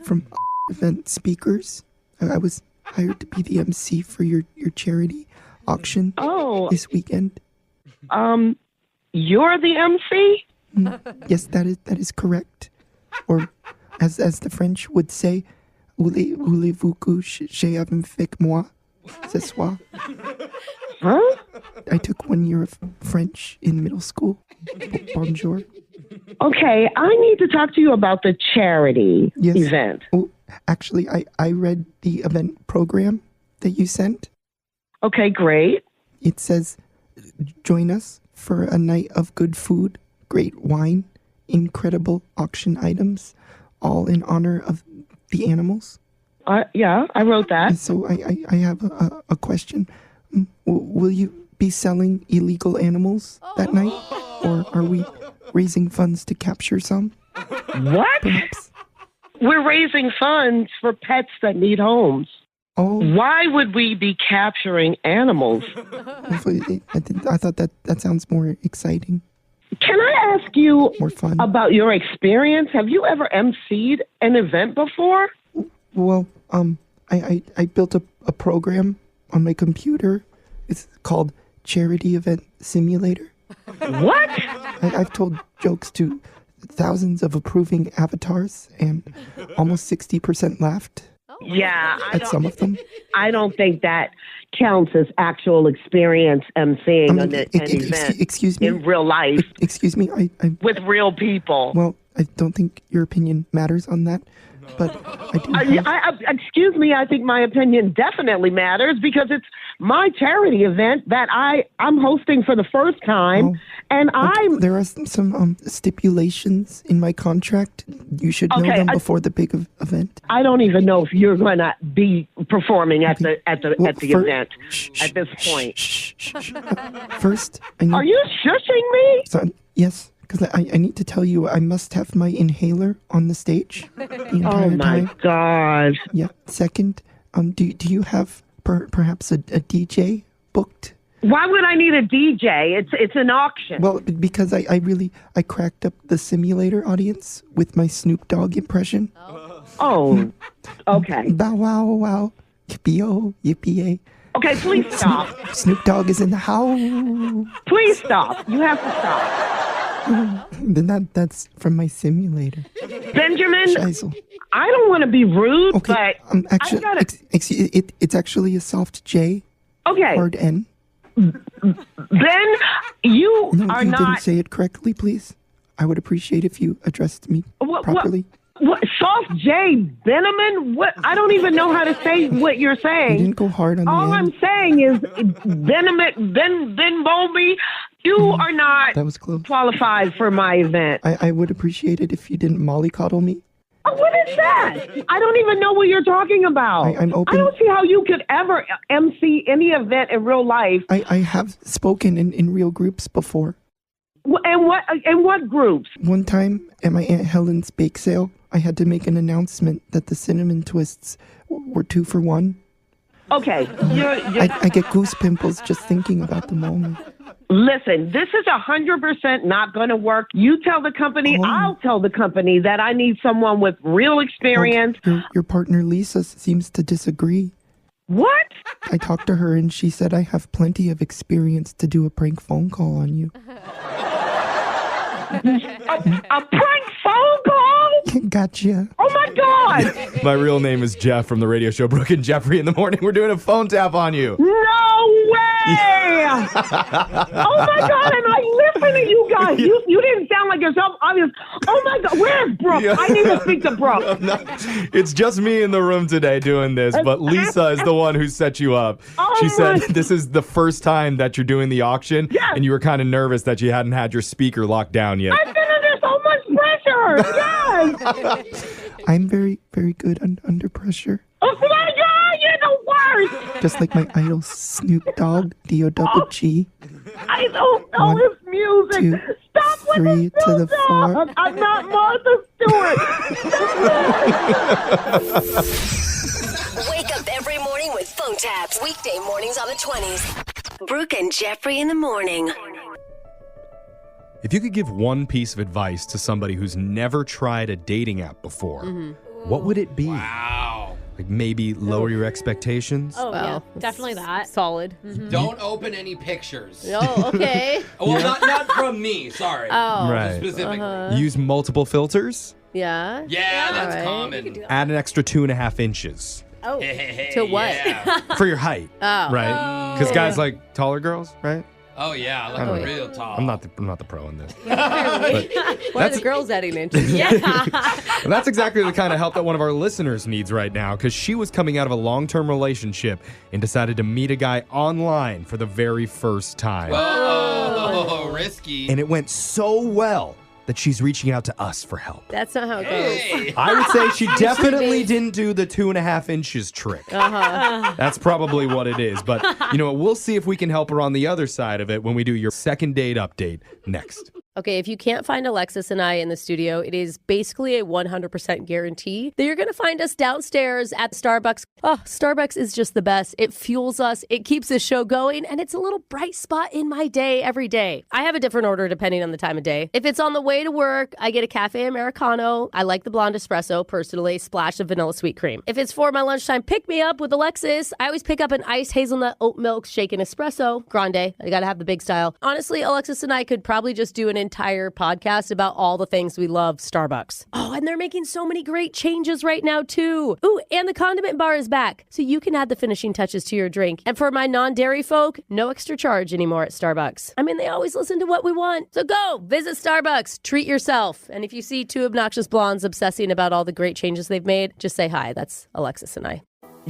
from Event Speakers. I was hired to be the MC for your charity auction this weekend. You're the MC? Yes, that is correct. Or as the French would say, Voulez-vous coucher avec moi ce soir? Huh? I took 1 year of French in middle school. Bonjour. Okay, I need to talk to you about the charity event. Oh, actually, I read the event program that you sent. Okay, great. It says, join us for a night of good food, great wine, incredible auction items, all in honor of the animals. Yeah, I wrote that. And so I have a question. Will you be selling illegal animals that night? Or are we raising funds to capture some? What? Perhaps. We're raising funds for pets that need homes. Oh. Why would we be capturing animals? I thought that sounds more exciting. Can I ask you more fun about your experience? Have you ever emceed an event before? Well, I built a program on my computer. It's called Charity Event Simulator. What? I've told jokes to thousands of approving avatars, and almost 60% laughed. Yeah, at some of them. I don't think that counts as actual experience emceeing an event. Excuse me. In real life. Excuse me. I with real people. Well, I don't think your opinion matters on that, but I do. Excuse me. I think my opinion definitely matters because it's my charity event that I'm hosting for the first time, and there are some stipulations in my contract. You should know them before the big event. I don't even know if you're going to be performing at the event at this point. First, are you shushing me? So, yes. Because I need to tell you, I must have my inhaler on the stage the entire time. Oh, my God. Yeah. Second, do you have perhaps a DJ booked? Why would I need a DJ? It's an auction. Well, because I cracked up the simulator audience with my Snoop Dogg impression. Oh, okay. Bow wow wow, yippee-oh, yippee-ay. Okay, please stop. Snoop Dogg is in the house. Please stop. You have to stop. Then that's from my simulator. Benjamin, Scheisel. I don't want to be rude, but actually, it's actually a soft J. Okay. Hard N. Then you are you not. Didn't say it correctly, please. I would appreciate if you addressed me properly. What soft J Beneman? What? I don't even know how to say what you're saying. You didn't go hard on All the I'm end. saying is Ben Bowlby, you are not that was close. qualified for my event. I would appreciate it if you didn't mollycoddle me. Oh, what is that? I don't even know what you're talking about. I'm open. I don't see how you could ever MC any event in real life. I have spoken in real groups before. And what groups? One time at my Aunt Helen's bake sale, I had to make an announcement that the cinnamon twists were 2 for 1. Okay. I get goose pimples just thinking about the moment. Listen, this is 100% not going to work. You tell the company, I'll tell the company that I need someone with real experience. Your partner Lisa seems to disagree. What? I talked to her and she said I have plenty of experience to do a prank phone call on you. A prank phone call? Gotcha. Oh my God! My real name is Jeff from the radio show Brooke and Jeffrey in the Morning. We're doing a phone tap on you. No way! Oh my God! And I listen to you guys. You didn't sound like yourself. Obvious. Oh my God! Where's Brooke? Yeah. I need to speak to Brooke. No, it's just me in the room today doing this, but Lisa is the one who set you up. She said this is the first time that you're doing the auction, and you were kind of nervous that you hadn't had your speaker locked down yet. I've been under so much pressure. Yes. I'm very, very good under pressure. Oh my God! You're the worst. Just like my idol Snoop Dogg, D-O-double-G. I don't know his music. 2, Stop 3 with the to the Snoop 4. Dogg. I'm not Martha Stewart. Wake up every morning with phone taps. Weekday mornings on the 20s. Brooke and Jeffrey in the morning. If you could give one piece of advice to somebody who's never tried a dating app before, what would it be? Wow. Like maybe lower your expectations? Oh, yeah. Definitely that. Solid. Don't open any pictures. Oh, okay. Well, not from me. Sorry. Oh. Right. Specifically. Use multiple filters? Yeah? Yeah, that's All right. common. Add an extra 2.5 inches Oh, to what? for your height. Oh. Right? Because guys like taller girls, right? Oh, yeah, like I don't know. real tall. I'm not the pro in this. Why are the girls adding inches? That's exactly the kind of help that one of our listeners needs right now, because she was coming out of a long-term relationship and decided to meet a guy online for the very first time. Whoa, risky. And it went so well that she's reaching out to us for help. That's not how it goes. I would say she definitely didn't do the 2.5 inches trick. That's probably what it is. But, we'll see if we can help her on the other side of it when we do your second date update next. Okay, if you can't find Alexis and I in the studio, it is basically a 100% guarantee that you're going to find us downstairs at Starbucks. Oh, Starbucks is just the best. It fuels us, it keeps the show going, and it's a little bright spot in my day every day. I have a different order depending on the time of day. If it's on the way to work, I get a cafe Americano. I like the blonde espresso, personally, splash of vanilla sweet cream. If it's for my lunchtime pick-me-up with Alexis, I always pick up an iced hazelnut oat milk shaken espresso, grande. I gotta have the big style. Honestly, Alexis and I could probably just do an entire podcast about all the things we love Starbucks. Oh, and they're making so many great changes right now, too. Ooh, and the condiment bar is back, so you can add the finishing touches to your drink. And for my non-dairy folk, no extra charge anymore at Starbucks. I mean, they always listen to what we want. So go, visit Starbucks, treat yourself. And if you see two obnoxious blondes obsessing about all the great changes they've made, just say hi. That's Alexis and I.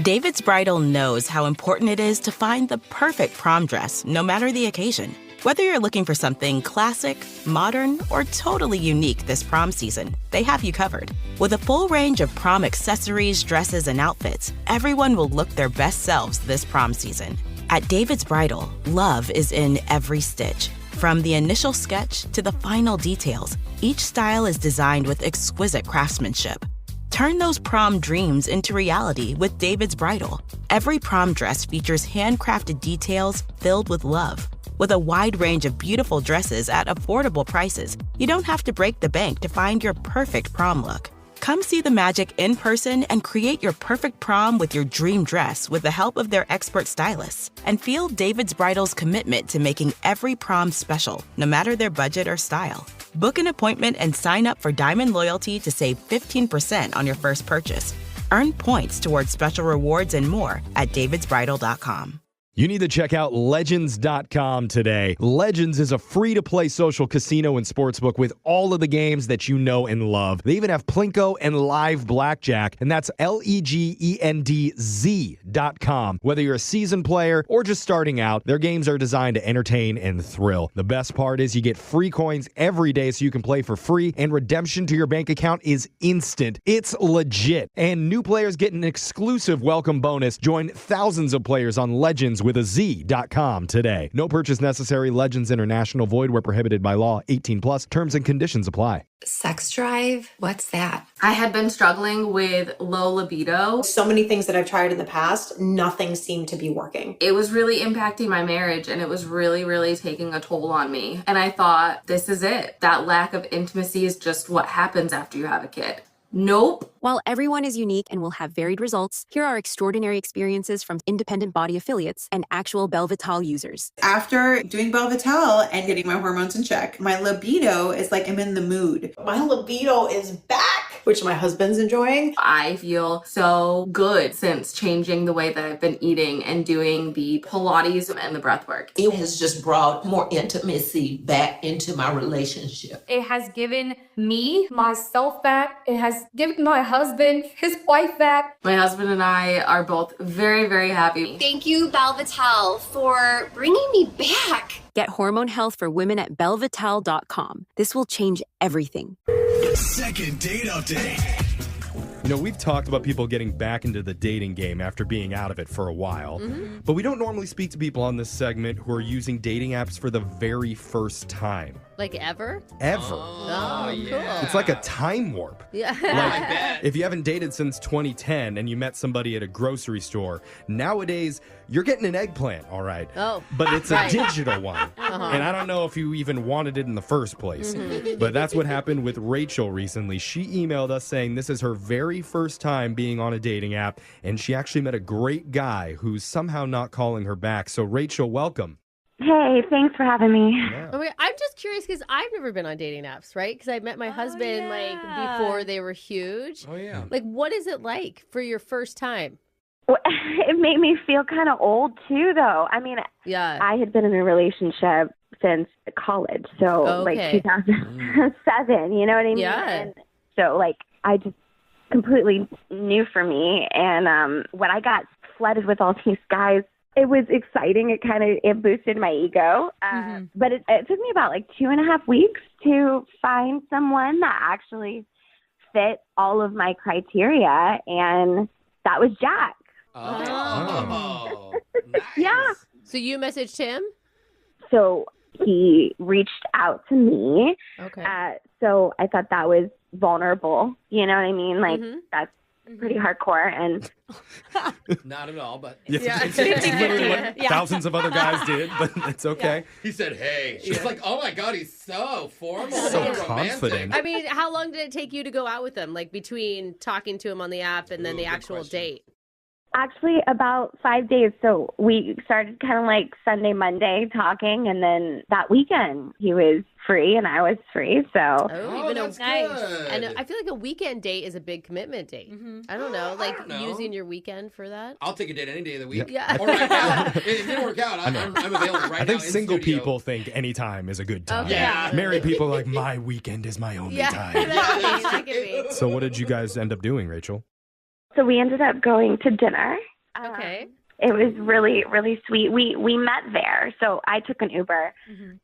David's Bridal knows how important it is to find the perfect prom dress, no matter the occasion. Whether you're looking for something classic, modern, or totally unique this prom season, they have you covered. With a full range of prom accessories, dresses, and outfits, everyone will look their best selves this prom season. At David's Bridal, love is in every stitch. From the initial sketch to the final details, each style is designed with exquisite craftsmanship. Turn those prom dreams into reality with David's Bridal. Every prom dress features handcrafted details filled with love. With a wide range of beautiful dresses at affordable prices, you don't have to break the bank to find your perfect prom look. Come see the magic in person and create your perfect prom with your dream dress with the help of their expert stylists. And feel David's Bridal's commitment to making every prom special, no matter their budget or style. Book an appointment and sign up for Diamond Loyalty to save 15% on your first purchase. Earn points towards special rewards and more at davidsbridal.com. You need to check out Legends.com today. Legends is a free-to-play social casino and sportsbook with all of the games that you know and love. They even have Plinko and live blackjack, and that's LEGENDZ.com. Whether you're a seasoned player or just starting out, their games are designed to entertain and thrill. The best part is you get free coins every day so you can play for free, and redemption to your bank account is instant. It's legit. And new players get an exclusive welcome bonus. Join thousands of players on Legends with a Z.com today. No purchase necessary. Legends International. Void where prohibited by law. 18 plus. Terms and conditions apply. Sex drive? What's that? I had been struggling with low libido. So many things that I've tried in the past, nothing seemed to be working. It was really impacting my marriage, and it was really, really taking a toll on me. And I thought, this is it. That lack of intimacy is just what happens after you have a kid. Nope. While everyone is unique and will have varied results, here are extraordinary experiences from independent body affiliates and actual Belvital users. After doing Belvital and getting my hormones in check, my libido is like I'm in the mood. My libido is back, which my husband's enjoying. I feel so good since changing the way that I've been eating and doing the Pilates and the breath work. It has just brought more intimacy back into my relationship. It has given me myself back. It has given my husband his wife back. My husband and I are both very, very happy. Thank you, Belvital, for bringing me back. Get hormone health for women at belvital.com. This will change everything. Second date update. You know, we've talked about people getting back into the dating game after being out of it for a while, but we don't normally speak to people on this segment who are using dating apps for the very first time. Like ever? Ever. Oh, cool. It's like a time warp. Yeah. Like, if you haven't dated since 2010 and you met somebody at a grocery store, nowadays you're getting an eggplant, all right. Oh. But it's right. a digital one. And I don't know if you even wanted it in the first place. But that's what happened with Rachel recently. She emailed us saying this is her very first time being on a dating app, and she actually met a great guy who's somehow not calling her back. So Rachel, welcome. Hey, thanks for having me. Okay, I'm just curious because I've never been on dating apps, right? Because I met my husband like before they were huge. Oh, yeah. Like, what is it like for your first time? Well, it made me feel kind of old, too, though. I mean, I had been in a relationship since college, so like 2007, you know what I mean? Yeah. And so, like, I just completely new for me. And when I got flooded with all these guys, it was exciting. It boosted my ego. But it took me about like 2.5 weeks to find someone that actually fit all of my criteria. And that was Jack. Oh, nice. Yeah. So you messaged him? So he reached out to me. Okay. So I thought that was vulnerable. You know what I mean? Like, that's pretty hardcore. And not at all, but it's literally what thousands of other guys did, but it's okay. He said, "Hey." She's like, "Oh my God, he's so formal, So romantic." confident. I mean, how long did it take you to go out with him? Like between talking to him on the app and then the actual date? actually, about 5 days. So we started kind of like Sunday, Monday talking, and then that weekend he was free and I was free. So That's nice. And I feel like a weekend date is a big commitment date. I don't know, like using your weekend for that. I'll take a date any day of the week. Yeah. Or right now. It didn't work out. I'm available right now. I think in single studio. people think any time is a good time. Okay. Yeah. Married people are like, my weekend is my only time. That could be. So what did you guys end up doing, Rachel? So we ended up going to dinner. Okay. It was really, really sweet. We met there. So I took an Uber.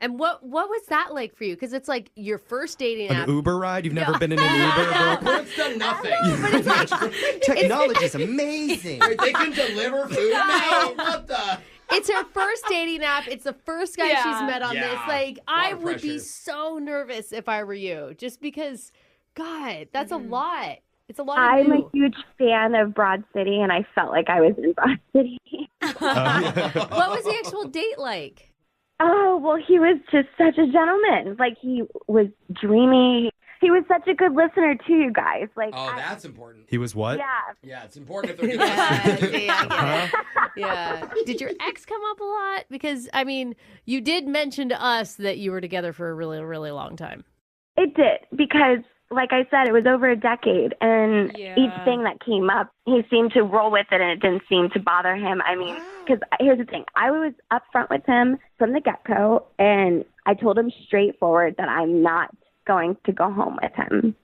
And what was that like for you? Because it's like your first dating app. An Uber ride? You've never been in an Uber? Brooke's done nothing. Technology is amazing. Wait, they can deliver food now? What the? It's her first dating app. It's the first guy she's met on this. Like, I of would be pressure. so nervous if I were you. Just because, God, that's a lot. It's a lot I'm of a huge fan of Broad City, and I felt like I was in Broad City. What was the actual date like? Oh, well, he was just such a gentleman. Like, he was dreamy. He was such a good listener, too, you guys. Like, Oh, that's important. He was what? Yeah. Yeah, it's important if they're good listeners. Yeah. Did your ex come up a lot? Because, I mean, you did mention to us that you were together for a really, really long time. It did, because, like I said, it was over a decade, and each thing that came up, he seemed to roll with it, and it didn't seem to bother him. I mean, because here's the thing. I was upfront with him from the get-go, and I told him straightforward that I'm not going to go home with him.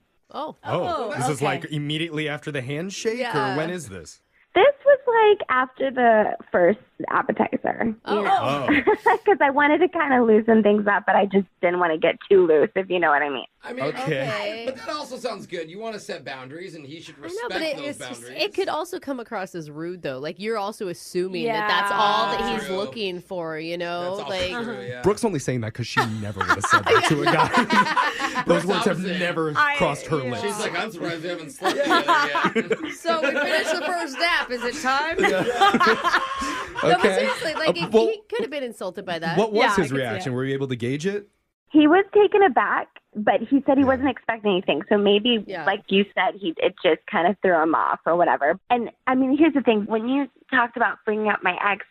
This is like immediately after the handshake, or when is this? This was like after the first appetizer. Because I wanted to kind of loosen things up, but I just didn't want to get too loose, if you know what I mean. I mean, but that also sounds good. You want to set boundaries, and he should respect those boundaries. It could also come across as rude, though. Like, you're also assuming that that's all that he's looking for, you know? That's like, also true, yeah. Brooke's only saying that because she never would have said that to a guy. Those words have never crossed her lips. She's like, I'm surprised we haven't slept together yet. So we finished the first nap. Is it time? No, but seriously, like, he could have been insulted by that. What was his reaction? Were you able to gauge it? He was taken aback, but he said he wasn't expecting anything. So maybe, like you said, it just kind of threw him off or whatever. And, I mean, here's the thing. When you talked about bringing up my ex,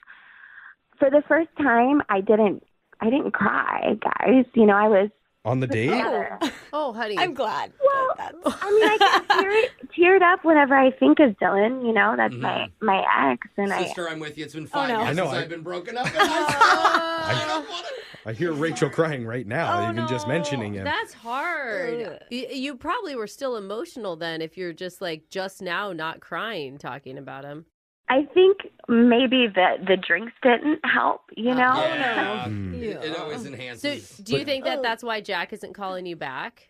for the first time, I didn't cry, guys. You know, I was... On the date? Oh, honey. I'm glad. Well, I mean, I get teared up whenever I think of Dylan. You know, that's my ex. And Sister, I'm with you. It's been 5 years I know, since I've been broken up. And I don't want to. I hear Rachel crying right now, even just mentioning him. That's hard. You probably were still emotional then if you're just like just now not crying talking about him. I think maybe the drinks didn't help, you know? It always enhances. So do you think that that's why Jack isn't calling you back?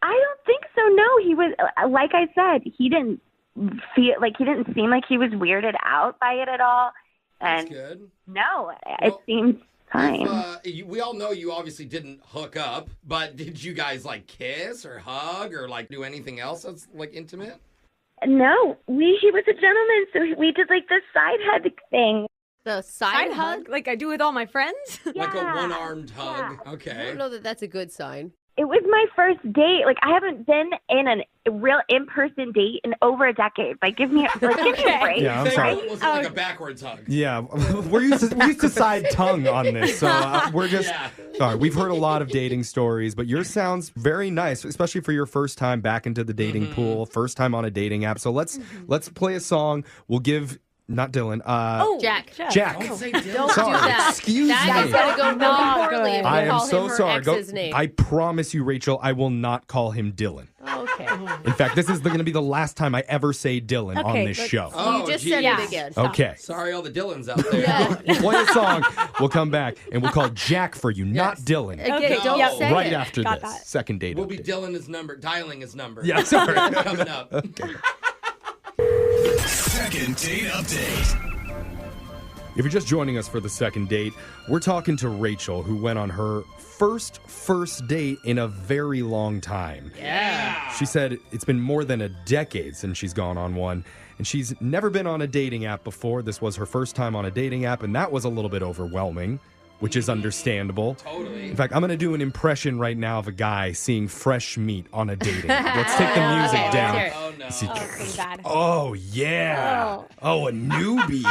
I don't think so. No, he was, like I said, he didn't seem like he was weirded out by it at all. And That's good. No, it seemed fine. We all know you obviously didn't hook up, but did you guys like kiss or hug or like do anything else that's like intimate? No, he was a gentleman, so we did like the side hug thing. The side hug? Like I do with all my friends? Like a one-armed hug. Okay. I don't know that that's a good sign. It was my first date. Like, I haven't been in a real in-person date in over a decade. Like, give me a break. Yeah, I'm sorry. It wasn't like a backwards hug. Yeah, we're used to side tongue on this, so we're just sorry. We've heard a lot of dating stories, but yours sounds very nice, especially for your first time back into the dating pool, first time on a dating app. So let's play a song. We'll give. Not Dylan. Jack. Jack. Don't Sorry. do that. Excuse that me. is going to go really poorly if you I am call so him her sorry. ex's name. I promise you, Rachel, I will not call him Dylan. Okay. In fact, this is going to be the last time I ever say Dylan on this show. You just said it again. Okay. Sorry, all the Dylans out there. We'll play a song. We'll come back, and we'll call Jack for you, not Dylan. Okay, don't say right it. after Got this. that. Second date. We'll be dialing his number. Yeah, sorry. Coming up. Okay. Second date update. If you're just joining us for the second date, we're talking to Rachel, who went on her first date in a very long time. Yeah. She said it's been more than a decade since she's gone on one, and she's never been on a dating app before. This was her first time on a dating app, and that was a little bit overwhelming, which is understandable. Totally. In fact, I'm going to do an impression right now of a guy seeing fresh meat on a dating app. Let's take the music down. Oh, no. See- Pretty bad. Oh, yeah. Oh, a newbie.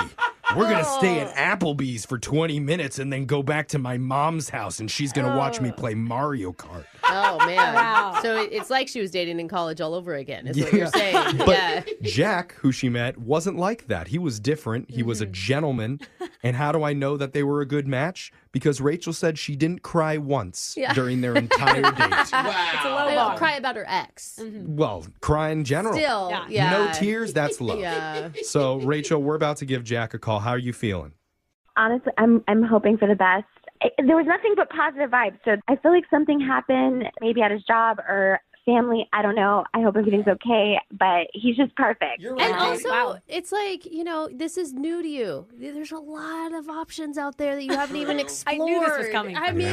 We're going to stay at Applebee's for 20 minutes and then go back to my mom's house, and she's going to watch me play Mario Kart. Oh, man. Wow. So it's like she was dating in college all over again, is what you're saying. But Jack, who she met, wasn't like that. He was different. He was a gentleman. And how do I know that they were a good match? Because Rachel said she didn't cry once during their entire date. It's a low I bar. don't cry about her ex. Well, cry in general. Still, yeah. No tears, that's love. Yeah. So, Rachel, we're about to give Jack a call. How are you feeling? Honestly, I'm hoping for the best. There was nothing but positive vibes. So I feel like something happened, maybe at his job or family. I don't know. I hope everything's okay. But he's just perfect. You're And right. also, it's like, this is new to you. There's a lot of options out there that you haven't even explored. I knew this was coming. I mean,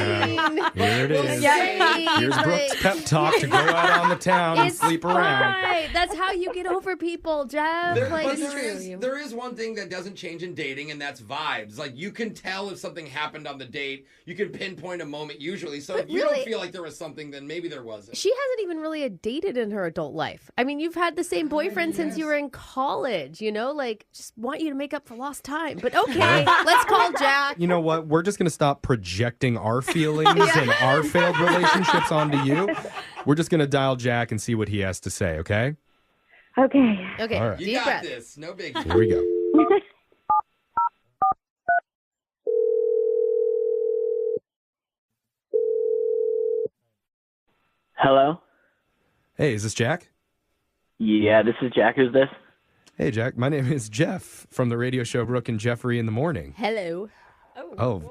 Here it is. Yeah. Here's Brooke's pep talk to go out on the town and sleep around. Right. That's how you get over people, Jeff. There is one thing that doesn't change in dating, and that's vibes. Like, you can tell if something happened on the date. You can pinpoint a moment usually. So if you don't feel like there was something, then maybe there wasn't. She hasn't even really dated in her adult life. I mean, you've had the same boyfriend since you were in college, just want you to make up for lost time. But okay, let's call Jack. You know what? We're just going to stop projecting our feelings and our failed relationships onto you. We're just going to dial Jack and see what he has to say, okay? Okay. Okay, All right. You deep got breath. this. No biggie. Here we go. Hello? Hey, is this Jack? Yeah, this is Jack. Who's this? Hey, Jack. My name is Jeff from the radio show Brooke and Jeffrey in the Morning. Hello. Oh,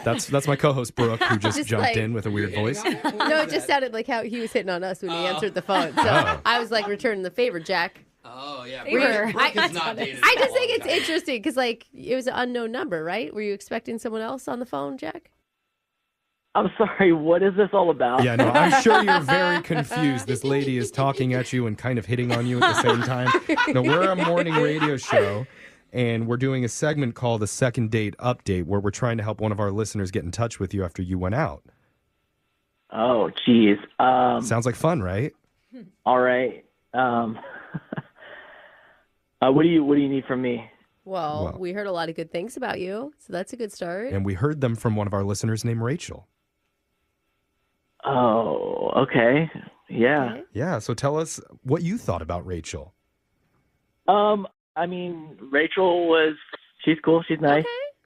that's my co-host Brooke, who just jumped in with a weird voice. No, it just sounded like how he was hitting on us when he answered the phone. So I was like returning the favor, Jack. Oh, yeah. Brooke is not dated I in a just think long it's time. interesting because, it was an unknown number, right? Were you expecting someone else on the phone, Jack? I'm sorry, what is this all about? Yeah, no, I'm sure you're very confused. This lady is talking at you and kind of hitting on you at the same time. No, we're a morning radio show, and we're doing a segment called a Second Date Update, where we're trying to help one of our listeners get in touch with you after you went out. Oh, geez. Sounds like fun, right? All right. What do you need from me? Well, we heard a lot of good things about you, so that's a good start. And we heard them from one of our listeners named Rachel. Oh, okay. Yeah. Okay. Yeah, so tell us what you thought about Rachel. I mean, she's cool. She's nice.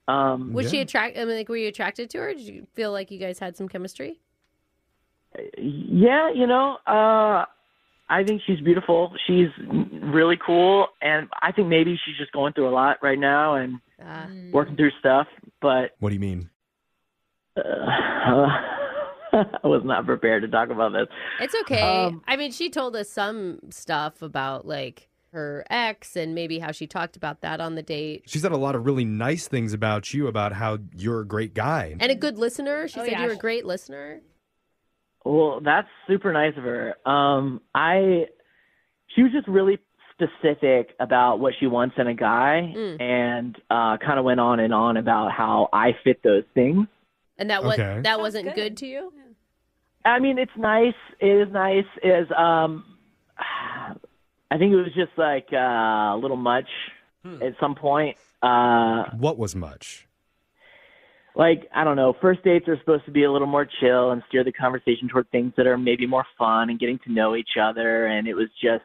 Okay. Was she were you attracted to her? Did you feel like you guys had some chemistry? Yeah, I think she's beautiful. She's really cool, and I think maybe she's just going through a lot right now and working through stuff. But what do you mean? I was not prepared to talk about this. It's okay. I mean, she told us some stuff about her ex and maybe how she talked about that on the date. She said a lot of really nice things about you, about how you're a great guy. And a good listener. She said you're a great listener. Well, that's super nice of her. She was just really specific about what she wants in a guy and kind of went on and on about how I fit those things. And that Okay. that wasn't good to you? I mean, it's nice. It is nice. I think it was just like a little much at some point. What was much? Like, I don't know, first dates are supposed to be a little more chill and steer the conversation toward things that are maybe more fun and getting to know each other. And it was just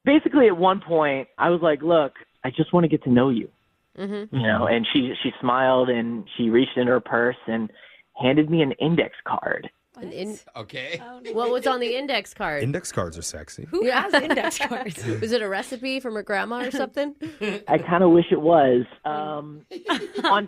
basically at one point I was like, look, I just want to get to know you. Mm-hmm. You know, and she smiled and she reached in her purse and handed me an index card. Okay. Oh, no. What was on the index card? Index cards are sexy. Who has index cards? Was it a recipe from her grandma or something? I kind of wish it was. On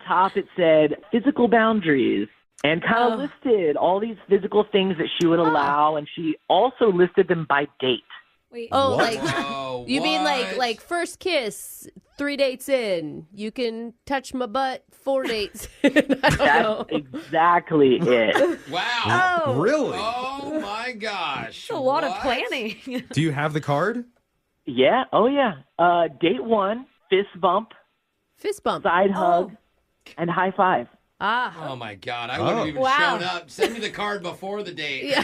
top it said physical boundaries and kind of listed all these physical things that she would allow, and she also listed them by date. Wait. Oh, What? like Whoa, you mean what? like first kiss, 3 dates in, you can touch my butt 4 dates. I don't know. That's exactly it. Wow. Oh, Really? Oh my gosh. It's a lot of What? planning. Do you have the card? Yeah. Oh, yeah. Date 1, fist bump, fist bump, side hug, and high five. Ah. Oh my God. I wouldn't have even Wow. shown up. Send me the card before the date.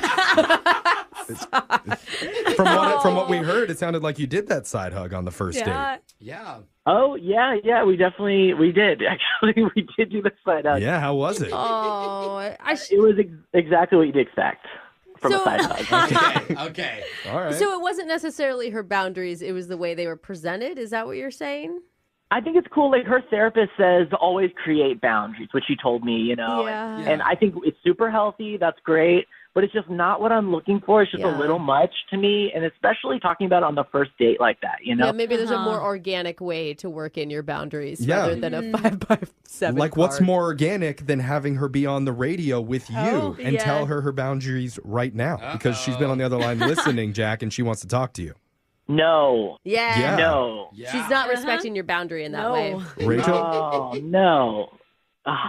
From what we heard, it sounded like you did that side hug on the first date. Yeah. Oh, yeah. We did. Actually, we did do the side hug. Yeah, how was it? Oh, It was exactly what you'd expect from So- a side hug. Okay. All right. so it wasn't necessarily her boundaries, it was the way they were presented. Is that what you're saying? I think it's cool. Like, her therapist says always create boundaries, which she told me, you know. Yeah. And I think it's super healthy. That's great. But it's just not what I'm looking for. It's just a little much to me. And especially talking about it on the first date like that, you know? Yeah, maybe there's a more organic way to work in your boundaries Yeah. rather than a 5x7 Like, what's card. more organic than having her be on the radio with you and yeah. tell her boundaries right now? Because she's been on the other line listening, Jack, and she wants to talk to you. No. Yeah. Yeah. No. She's not respecting your boundary in that way. Rachel? Oh, no.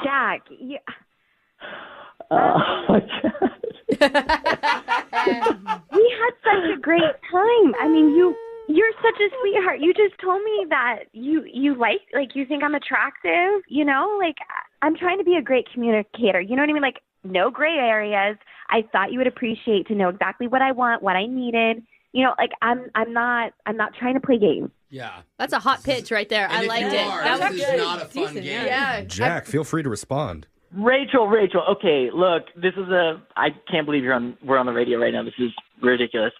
Jack, Oh, my God. we had such a great time. I mean, you're such a sweetheart. You just told me that you you think I'm attractive, you know? Like, I'm trying to be a great communicator. You know what I mean? Like, no gray areas. I thought you would appreciate to know exactly what I want, what I needed. You know, like, I'm not trying to play games. Yeah. That's a hot pitch right there. And I if liked you it. are, That was this is not a fun Decent, game. Yeah. Jack, feel free to respond. Rachel, okay, look, I can't believe we're on the radio right now. This is ridiculous.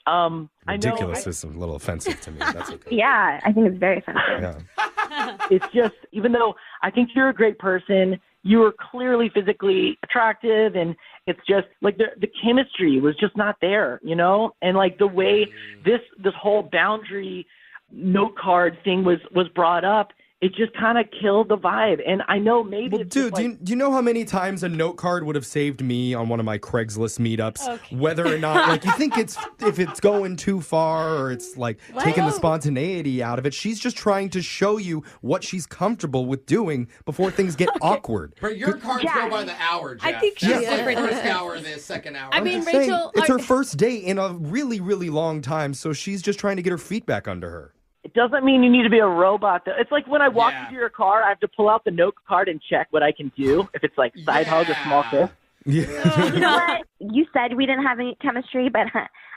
Ridiculous is a little offensive to me. That's okay. Yeah, I think it's very offensive. Yeah. It's just, even though I think you're a great person, you are clearly physically attractive, and it's just like the chemistry was just not there, you know? And like the way this whole boundary note card thing was brought up, it just kind of killed the vibe. And I know maybe Well, dude, do you know how many times a note card would have saved me on one of my Craigslist meetups? Okay. Whether or not, like, you think if it's going too far or it's like taking the spontaneity out of it. She's just trying to show you what she's comfortable with doing before things get awkward. But your cards go by the hour, Jeff. I think she's That's the different. first hour and the second hour. I mean, Just saying, Rachel, it's her first date in a really, really long time, so she's just trying to get her feet back under her. it doesn't mean you need to be a robot, though. It's like when I walk into your car, I have to pull out the note card and check what I can do. If it's like side hug or small kiss. Yeah. You know what? You said we didn't have any chemistry, but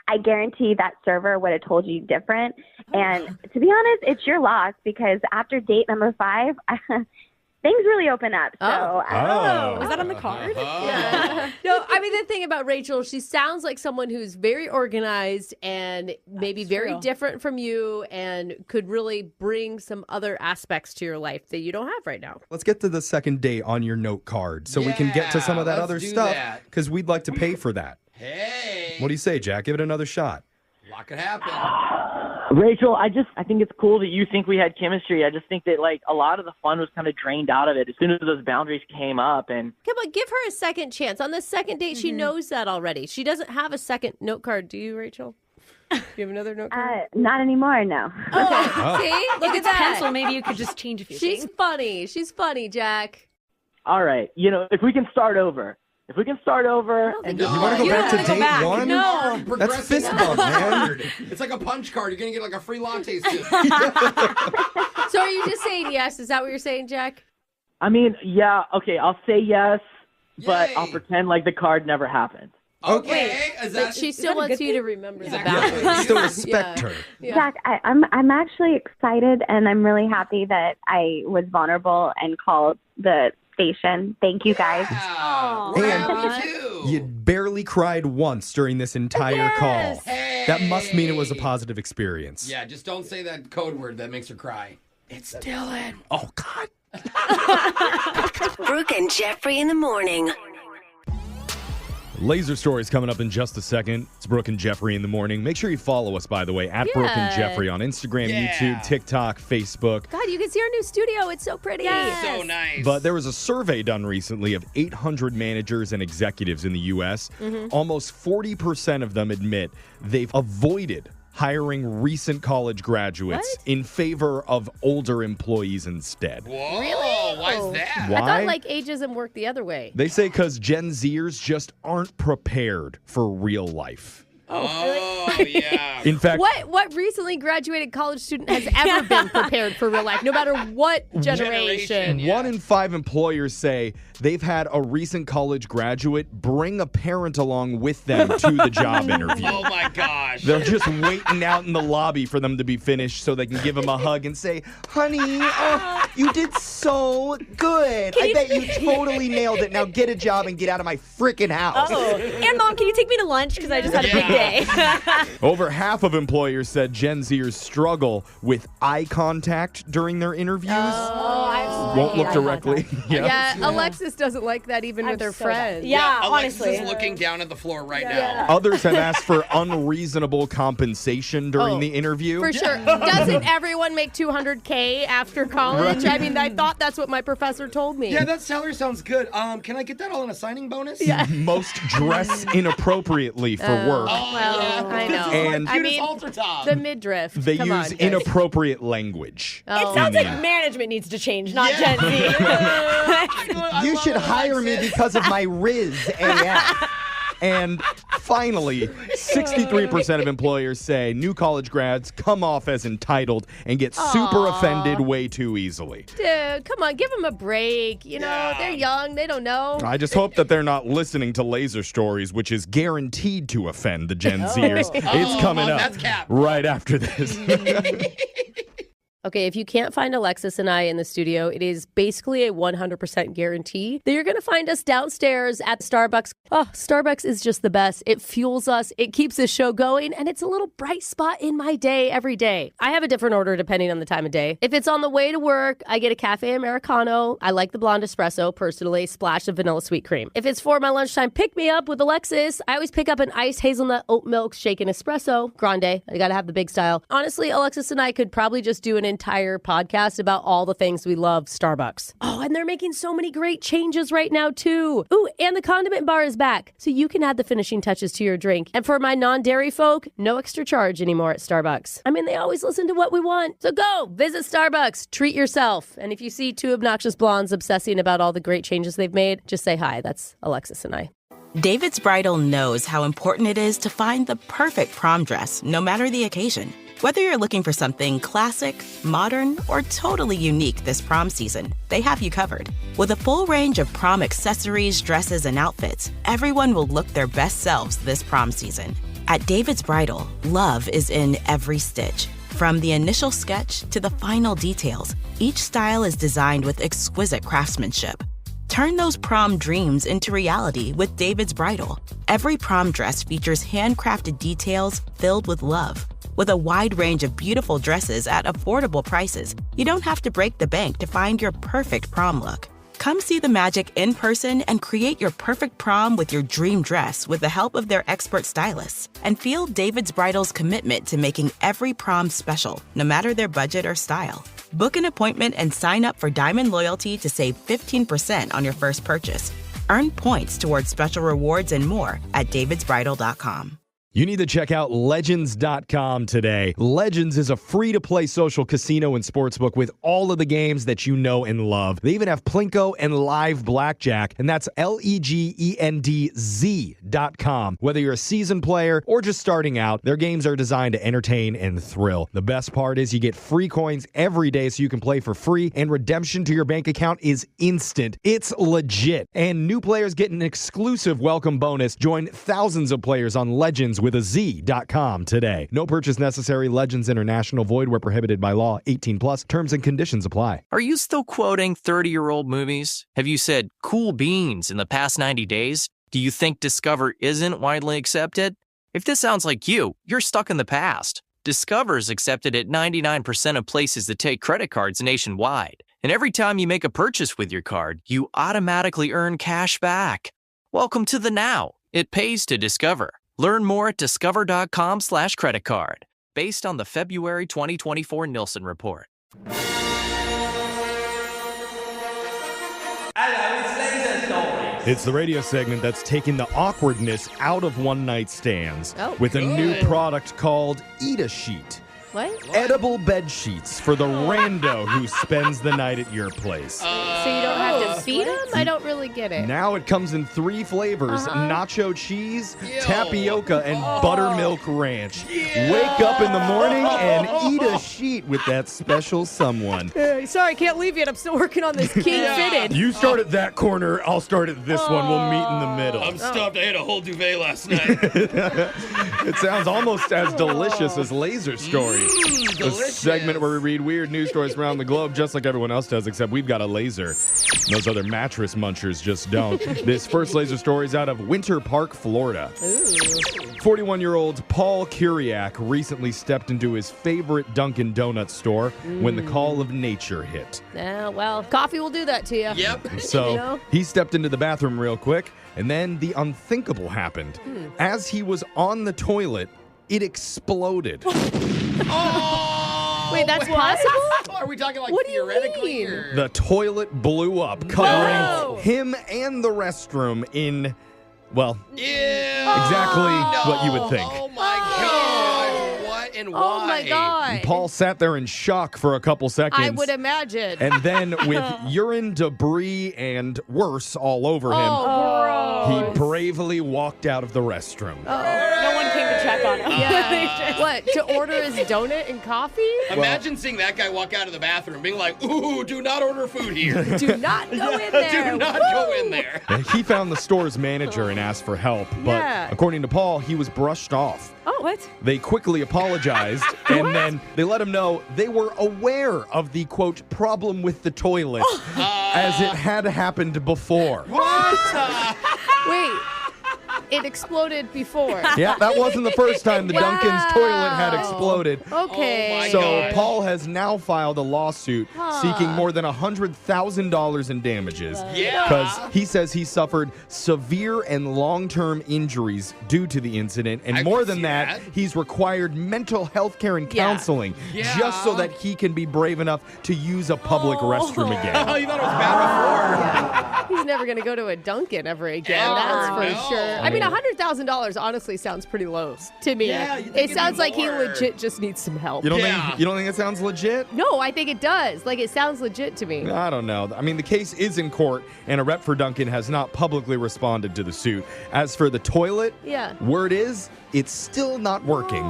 I guarantee that server would have told you different. And to be honest, it's your loss because after date number 5, things really open up. So, was that on the card? Yeah. No, I mean, the thing about Rachel, she sounds like someone who's very organized and maybe very different from you and could really bring some other aspects to your life that you don't have right now. Let's get to the second date on your note card so we can get to some of that let's other do stuff that. because we'd like to pay for that. Hey. What do you say, Jack? Give it another shot. A lot could happen. Rachel, I think it's cool that you think we had chemistry. I just think that like a lot of the fun was kind of drained out of it as soon as those boundaries came up. And Come on, give her a second chance. On the second date, she knows that already. She doesn't have a second note card. Do you, Rachel? Do you have another note card? not anymore, no. Okay. Oh. See? Look If at it's that. pencil, maybe you could just change a few She's things. funny. She's funny, Jack. all right, if we can start over. If we can start over and You want to go back to date one? No. That's fist bump, man. It's like a punch card. You're going to get like a free latte soon. So are you just saying yes? Is that what you're saying, Jack? I mean, yeah, okay, I'll say yes, but I'll pretend like the card never happened. Okay. But she still wants you to remember the boundaries. Still respect her. Zach, I'm actually excited, and I'm really happy that I was vulnerable and called the station. Thank you guys. And you barely cried once during this entire call. Hey. That must mean it was a positive experience. Yeah, just don't say that code word that makes her cry. It's Dylan. Oh, God. Brooke and Jeffrey in the morning. Laser Stories coming up in just a second. It's Brooke and Jeffrey in the morning. Make sure you follow us, by the way, at Brooke and Jeffrey on Instagram, YouTube, TikTok, Facebook. God, you can see our new studio. It's so pretty. So nice. But there was a survey done recently of 800 managers and executives in the U.S. Almost 40% of them admit they've avoided hiring recent college graduates in favor of older employees instead. Whoa, Really? why is that? Why? I thought ageism worked the other way. They say because Gen Zers just aren't prepared for real life. Oh, yeah. In fact, What recently graduated college student has ever been prepared for real life, no matter what generation? 1 in 5 employers say they've had a recent college graduate bring a parent along with them to the job interview. Oh, my gosh. They're just waiting out in the lobby for them to be finished so they can give them a hug and say, honey, you did so good. I bet you totally nailed it. Now get a job and get out of my freaking house. And Mom, can you take me to lunch? Because I just had a big day. Over half of employers said Gen Zers struggle with eye contact during their interviews. Won't look directly. Yeah, Alexis doesn't like that even with her friends. Yeah, Alexis honestly. is looking down at the floor right now. Others have asked for unreasonable compensation during the interview. For sure. Doesn't everyone make $200K after college? I mean, I thought that's what my professor told me. Yeah, that salary sounds good. Can I get that all in a signing bonus? Yeah. Most dress inappropriately for work. Well, I know. And I mean, the midriff. they Come use on, guys. inappropriate language. It sounds like management needs to change, not Gen Z. You should hire me because of my Riz AF. And finally, 63% of employers say new college grads come off as entitled and get super offended way too easily. Dude, come on, give them a break. You know, they're young, they don't know. I just hope that they're not listening to Laser Stories, which is guaranteed to offend the Gen Zers. It's coming up right after this. Okay, if you can't find Alexis and I in the studio, it is basically a 100% guarantee that you're going to find us downstairs at Starbucks. Oh, Starbucks is just the best. It fuels us, it keeps the show going, and it's a little bright spot in my day every day. I have a different order depending on the time of day. If it's on the way to work, I get a cafe Americano. I like the blonde espresso, personally, splash of vanilla sweet cream. If it's for my lunchtime pick-me-up with Alexis, I always pick up an iced hazelnut oat milk shaken espresso, grande. I gotta have the big style. Honestly, Alexis and I could probably just do an entire podcast about all the things we love Starbucks. Oh, and they're making so many great changes right now too. Ooh, and the condiment bar is back, so you can add the finishing touches to your drink. And for my non-dairy folk, no extra charge anymore at Starbucks. I mean, they always listen to what we want. So go, visit Starbucks, treat yourself. And if you see two obnoxious blondes obsessing about all the great changes they've made, just say hi. That's Alexis and I. David's Bridal knows how important it is to find the perfect prom dress, no matter the occasion. Whether you're looking for something classic, modern, or totally unique this prom season, they have you covered. With a full range of prom accessories, dresses, and outfits, everyone will look their best selves this prom season. At David's Bridal, love is in every stitch. From the initial sketch to the final details, each style is designed with exquisite craftsmanship. Turn those prom dreams into reality with David's Bridal. Every prom dress features handcrafted details filled with love. With a wide range of beautiful dresses at affordable prices, you don't have to break the bank to find your perfect prom look. Come see the magic in person and create your perfect prom with your dream dress with the help of their expert stylists. And feel David's Bridal's commitment to making every prom special, no matter their budget or style. Book an appointment and sign up for Diamond Loyalty to save 15% on your first purchase. Earn points towards special rewards and more at davidsbridal.com. You need to check out Legends.com today. Legends is a free-to-play social casino and sportsbook with all of the games that you know and love. They even have Plinko and live blackjack, and that's LEGENDZ.com. Whether you're a seasoned player or just starting out, their games are designed to entertain and thrill. The best part is you get free coins every day so you can play for free, and redemption to your bank account is instant. It's legit. And new players get an exclusive welcome bonus. Join thousands of players on Legends with a Z.com today. No purchase necessary. Legends International. Void where prohibited by law. 18 plus. Terms and conditions apply. Are you still quoting 30-year-old movies? Have you said cool beans in the past 90 days? Do you think Discover isn't widely accepted? If this sounds like you, you're stuck in the past. Discover is accepted at 99% of places that take credit cards nationwide. And every time you make a purchase with your card, you automatically earn cash back. Welcome to the now. It pays to Discover. Learn more at discover.com/credit card, based on the February 2024 Nielsen report. It's the radio segment that's taking the awkwardness out of one-night stands with a new product called Eat a Sheet. What? Edible bed sheets for the rando who spends the night at your place. So you don't have to feed them? I don't really get it. Now it comes in 3 flavors, nacho cheese, tapioca, and buttermilk ranch. Wake up in the morning and eat a sheet with that special someone. Sorry, can't leave yet. I'm still working on this King Fitted. You start at that corner, I'll start at this one. We'll meet in the middle. I'm stuffed. I ate a whole duvet last night. It sounds almost as delicious as Laser Stories. A segment where we read weird news stories from around the globe just like everyone else does, except we've got a laser. Those other mattress munchers just don't. This first laser story is out of Winter Park, Florida. 41-year-old Paul Kuriak recently stepped into his favorite Dunkin' Donuts store when the call of nature hit. Well, coffee will do that to you. Yep. So he stepped into the bathroom real quick, and then the unthinkable happened. As he was on the toilet, it exploded. Wait, that's possible? Are we talking like What do you theoretically? mean? Or? The toilet blew up, covering him and the restroom in, well, exactly what you would think. Oh my God. What and why? Oh my God. And Paul sat there in shock for a couple seconds. I would imagine. And then with urine, debris, and worse all over him, he bravely walked out of the restroom. No one came to check on him. What, to order his donut and coffee? Imagine seeing that guy walk out of the bathroom being like, ooh, do not order food here. Do not go in there. Do not go in there. He found the store's manager and asked for help, but according to Paul, he was brushed off. Oh, what? They quickly apologized, and then they let him know they were aware of the, quote, problem with the toilet, as it had happened before. Wait. It exploded before. Yeah, that wasn't the first time the Dunkin's toilet had exploded. Okay. So Paul has now filed a lawsuit seeking more than $100,000 in damages. Because he says he suffered severe and long-term injuries due to the incident. And more than that, he's required mental health care and counseling just so that he can be brave enough to use a public restroom again. Oh, you thought it was bad before? He's never going to go to a Dunkin' ever again. That's for sure. I mean, $100,000 honestly sounds pretty low to me. Yeah, it sounds like he legit just needs some help. You don't think it sounds legit? No, I think it does. Like, it sounds legit to me. I don't know. I mean, the case is in court, and a rep for Dunkin' has not publicly responded to the suit. As for the toilet, word is it's still not working.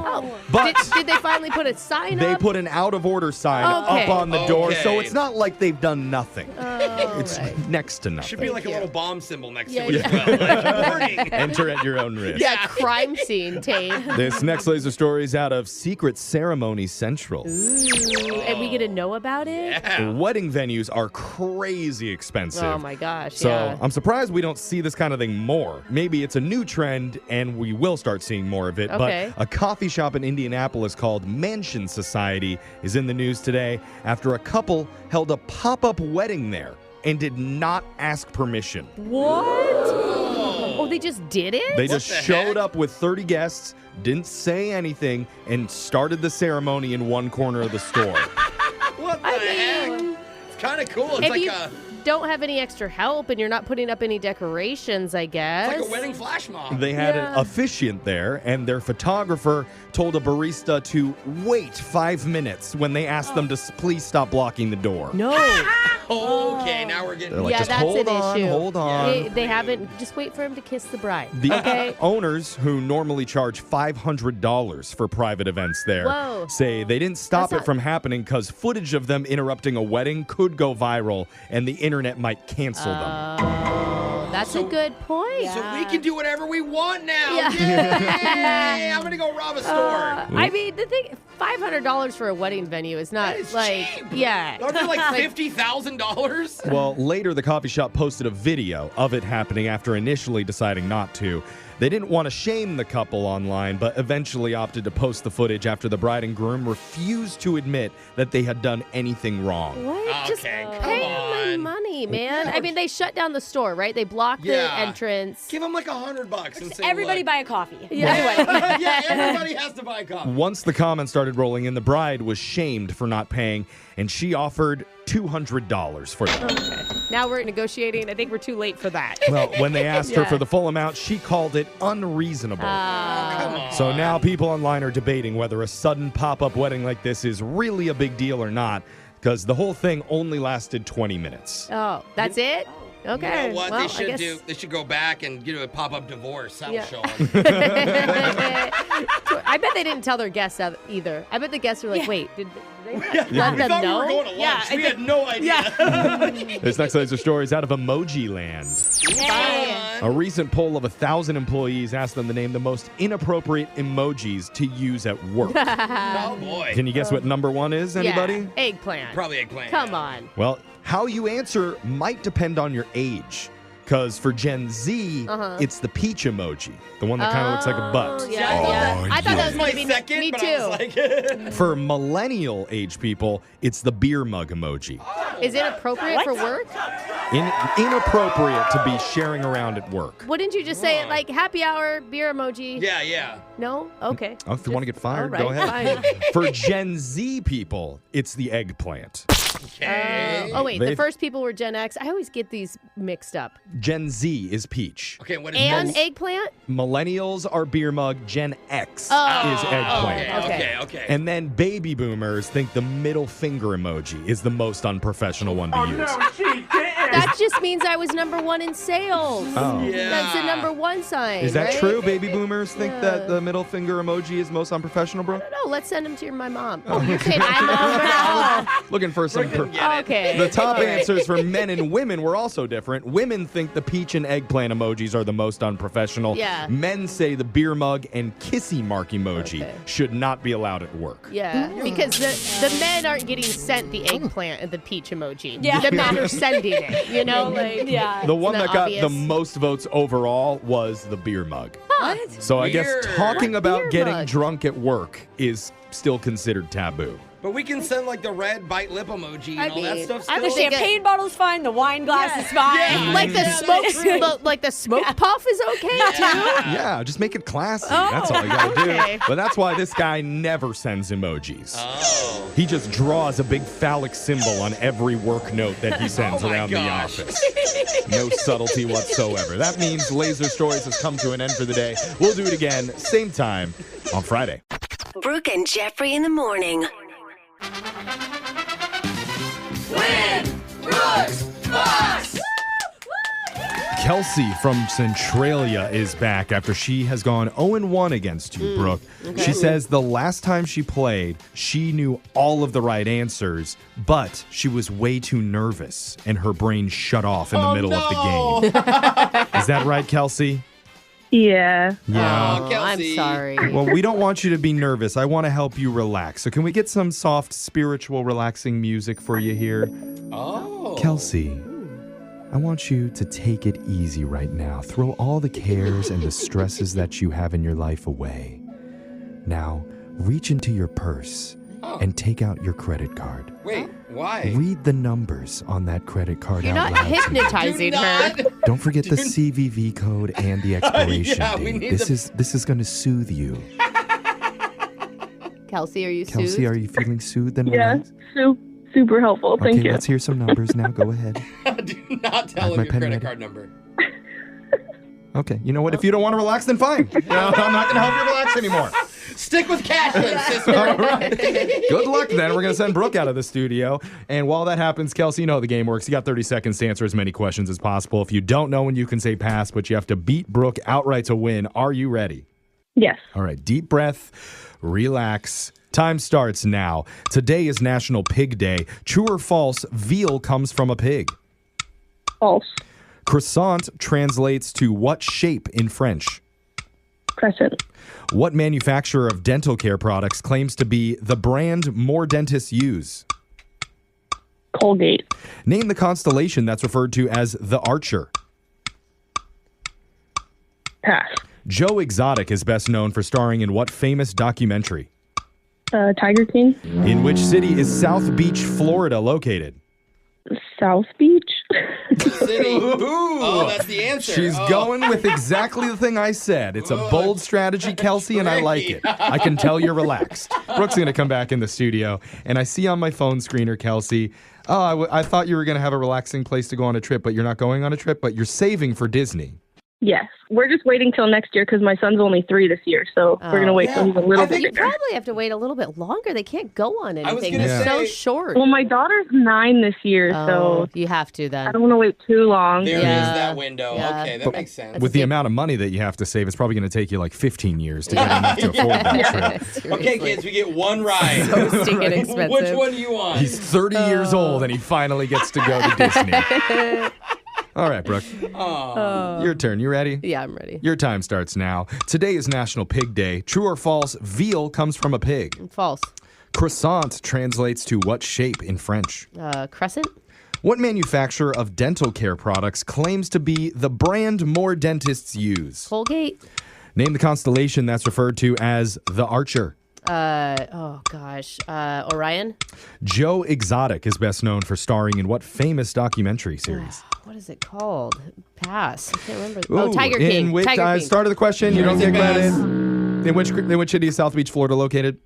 But did they finally put a sign up? They put an out-of-order sign up on the door, so it's not like they've done nothing. It's next to nothing. Should be like a little bomb symbol next to it as well. Like, warning. Enter at your own risk. Yeah, crime scene tape. This next laser story is out of Secret Ceremony Central. Ooh, and we get to know about it? Wedding venues are crazy expensive. Oh my gosh, So I'm surprised we don't see this kind of thing more. Maybe it's a new trend and we will start seeing more of it. Okay. But a coffee shop in Indianapolis called Mansion Society is in the news today after a couple held a pop-up wedding there and did not ask permission. What? Oh, they just did it? They just showed up with 30 guests, didn't say anything, and started the ceremony in one corner of the store. What the heck? It's kind of cool. It's like don't have any extra help and you're not putting up any decorations, I guess. It's like a wedding flash mob. They had an officiant there, and their photographer told a barista to wait 5 minutes when they asked them to please stop blocking the door. No. Okay, now we're getting... They're like, just hold on, hold on. They haven't... Just wait for him to kiss the bride. The owners, who normally charge $500 for private events there, say they didn't stop it from happening because footage of them interrupting a wedding could go viral and the internet might cancel them. That's a good point. So we can do whatever we want now. Yeah. Yay! I'm going to go rob a store. I mean, the thing, $500 for a wedding venue is not cheap. Yeah. Aren't they like $50,000? Well, later the coffee shop posted a video of it happening after initially deciding not to. They didn't want to shame the couple online, but eventually opted to post the footage after the bride and groom refused to admit that they had done anything wrong. What? Just pay my money, man. I mean, they shut down the store, right? They blocked the entrance. Give them like $100 and say, everybody buy a coffee. Yeah, everybody has to buy a coffee. Once the comments started rolling in, the bride was shamed for not paying, and she offered $200 for it. Okay. Now we're negotiating. I think we're too late for that. Well, when they asked her for the full amount, she called it unreasonable. Come on. So now people online are debating whether a sudden pop-up wedding like this is really a big deal or not, because the whole thing only lasted 20 minutes. Oh, that's it? Okay. You know what well, they should do? They should go back and get a pop-up divorce. That'll show them. I bet they didn't tell their guests either. I bet the guests were like, wait, did they let We them thought know? we were going to lunch. We had no idea. This next laser story is out of Emoji Land. A recent poll of 1,000 employees asked them to name the most inappropriate emojis to use at work. Oh, boy. Can you guess what number one is, anybody? Yeah, eggplant. Probably eggplant. Come on. Well, how you answer might depend on your age. Because for Gen Z, it's the peach emoji, the one that kind of looks like a butt. Yeah, I thought that was my going to be second, me but too. I was like... For millennial age people, it's the beer mug emoji. Is it appropriate for work? Inappropriate to be sharing around at work. Wouldn't you just say it like happy hour, beer emoji? Yeah. No? Okay. Oh, if you want to get fired, all go right, ahead. For Gen Z people, it's the eggplant. Okay. Oh, wait. The first people were Gen X. I always get these mixed up. Gen Z is peach. Okay, what is And eggplant? Millennials are beer mug. Gen X is eggplant. Okay. And then baby boomers think the middle finger emoji is the most unprofessional one to use. No, she didn't. That just means I was number one in sales. Oh. Yeah. That's the number one sign. Is that right? true? Baby boomers think that the middle finger emoji is most unprofessional, bro? I don't know. Let's send them to my mom. Oh, you're saying I'm a boomer now? Looking for some... Okay. The top answers for men and women were also different. Women think the peach and eggplant emojis are the most unprofessional. Yeah. Men say the beer mug and kissy mark emoji should not be allowed at work. Yeah, because the men aren't getting sent the eggplant and the peach emoji. Yeah. The men are sending it, you know? Like, The one that got obvious. the most votes overall was the beer mug. What? So I guess Weird. talking about beer getting mug? drunk at work is still considered taboo. But we can send like the red bite lip emoji and all that stuff still. The champagne bottle's fine. The wine glass is fine. Yeah. Like the smoke, the smoke puff is okay too. Yeah, just make it classy. Oh, That's all you gotta okay. do. But that's why this guy never sends emojis. Oh. He just draws a big phallic symbol on every work note that he sends around the office. No subtlety whatsoever. That means Laser Stories has come to an end for the day. We'll do it again, same time on Friday. Brooke and Jeffrey in the morning. Kelsey from Centralia is back after she has gone 0-1 against you, Brooke. okay. She says the last time she played, she knew all of the right answers, but she was way too nervous and her brain shut off in the middle of the game. Is that right, Kelsey? Yeah. Yeah. Oh, Kelsey. I'm sorry. Well, we don't want you to be nervous. I want to help you relax. So can we get some soft, spiritual, relaxing music for you here? Oh. Kelsey, I want you to take it easy right now. Throw all the cares and the stresses that you have in your life away. Now, reach into your purse and take out your credit card. Wait, why? Read the numbers on that credit card You're out not loud to me. hypnotizing her. Don't forget the CVV code and the expiration Yeah, we date. need This is going to soothe you. Kelsey, are you Kelsey, soothed? are you feeling soothed and Yeah. relaxed? super helpful. Thank Okay, you. let's hear some numbers now. Go ahead. Do not tell my him your pen credit ready. card number. Okay. You know what? If you don't want to relax, then fine. I'm not going to help you relax anymore. Stick with cash then, sister. All right. Good luck then. We're going to send Brooke out of the studio. And while that happens, Kelsey, you know how the game works. You got 30 seconds to answer as many questions as possible. If you don't know when you can say pass, but you have to beat Brooke outright to win. Are you ready? Yes. All right. Deep breath. Relax. Time starts now. Today is National Pig Day. True or false, veal comes from a pig? False. Croissant translates to what shape in French? Crescent. What manufacturer of dental care products claims to be the brand more dentists use? Colgate. Name the constellation that's referred to as the Archer. Pass. Joe Exotic is best known for starring in what famous documentary? Tiger King. In which city is South Beach, Florida located? South Beach. City. Oh, that's the answer. She's going with exactly the thing I said. It's a bold strategy, Kelsey, and I like it. I can tell you're relaxed. Brooke's going to come back in the studio, and I see on my phone screener, Kelsey, I thought you were going to have a relaxing place to go on a trip, but you're not going on a trip, but you're saving for Disney. Yes. We're just waiting till next year because my son's only 3 this year, so we're going to wait till he's a little bit You bigger. probably have to wait a little bit longer. They can't go on anything. gonna They're so say- short. Well, my daughter's 9 this year, so you have to then. I don't want to wait too long. There is that window. Yeah. Okay, that makes sense. With the amount of money that you have to save, it's probably going to take you like 15 years to get enough to afford that trip. Okay, kids, we get one ride. So stinking expensive. Which one do you want? He's 30 years old, and he finally gets to go to Disney. All right, Brooke. Your turn. You ready? Yeah, I'm ready. Your time starts now. Today is National Pig Day. True or false, veal comes from a pig? False. Croissant translates to what shape in French? Crescent. What manufacturer of dental care products claims to be the brand more dentists use? Colgate. Name the constellation that's referred to as the Archer. Orion. Joe Exotic is best known for starring in what famous documentary series? What is it called? Pass. I can't remember. Ooh, Tiger King. In which Tiger I King. started the question, you don't get credit. In which city is South Beach, Florida located?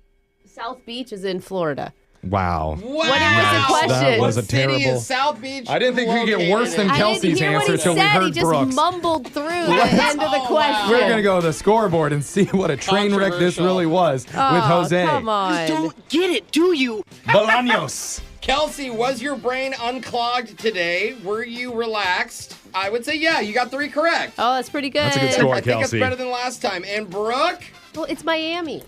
South Beach is in Florida. Wow. Wow. What was the question? That was a What city terrible. is South Beach? I didn't think we could get worse than I Kelsey's didn't hear answer what he till we said. heard He just Brooks. mumbled through the end of the question. We're going to go to the scoreboard and see what a train wreck this really was with José. Come on. Don't get it, do you? Bolaños. Kelsey, was your brain unclogged today? Were you relaxed? I would say yeah. You got 3 correct. Oh, that's pretty good. That's a good score, I think it's Kelsey. better than last time. And Brooke? Well, it's Miami.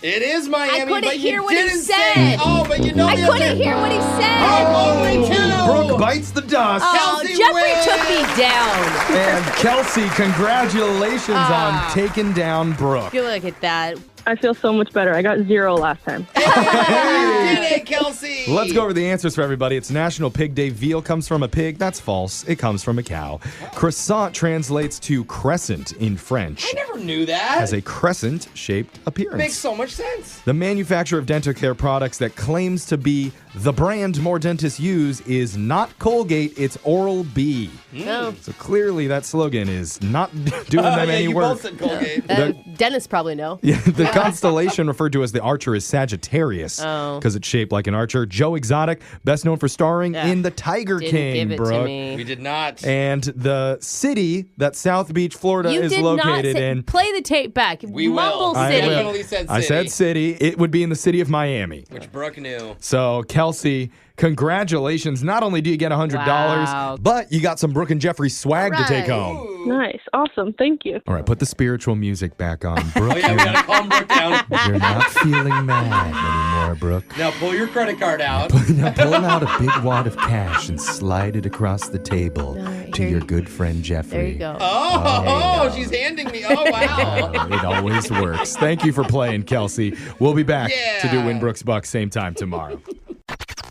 It is Miami, I couldn't but hear you what he didn't said. say. Oh, but you know I the couldn't other- hear what he said. Oh, only 2. Brooke bites the dust. Oh, Kelsey Jeffrey wins. took me down. And Kelsey, congratulations on taking down Brooke. You look at that. I feel so much better. I got 0 last time. You did it, Kelsey. Let's go over the answers for everybody. It's National Pig Day. Veal comes from a pig. That's false. It comes from a cow. Croissant translates to crescent in French. I never knew that. Has a crescent-shaped appearance. Makes so much sense. The manufacturer of dental care products that claims to be the brand more dentists use is not Colgate, it's Oral-B. No. So clearly that slogan is not doing them any you work. both said Colgate. Dennis probably know. Yeah, the constellation referred to as the Archer is Sagittarius because it's shaped like an archer. Joe Exotic, best known for starring in The Tiger Didn't King, give it to Brooke. me. We did not. And the city that South Beach, Florida You is did located not say, in. Play the tape back. We will. Mumble I City. will. Definitely said I said city. It would be in the city of Miami. Which Brooke knew. So, Kelsey, congratulations. Not only do you get $100, Wow. but you got some Brooke and Jeffrey swag to take right. home. Nice. Awesome. Thank you. All right, put the spiritual music back on. Brooke, Oh, yeah, we gotta calm Brooke down. you're not feeling mad anymore, Brooke. Now pull your credit card out. Now pull out a big wad of cash and slide it across the table to your good friend Jeffrey. There you go. Oh, she's handing me. Oh, wow. It always works. Thank you for playing, Kelsey. We'll be back to do Win Brooks Bucks same time tomorrow.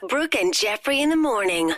Brooke and Jeffrey in the morning.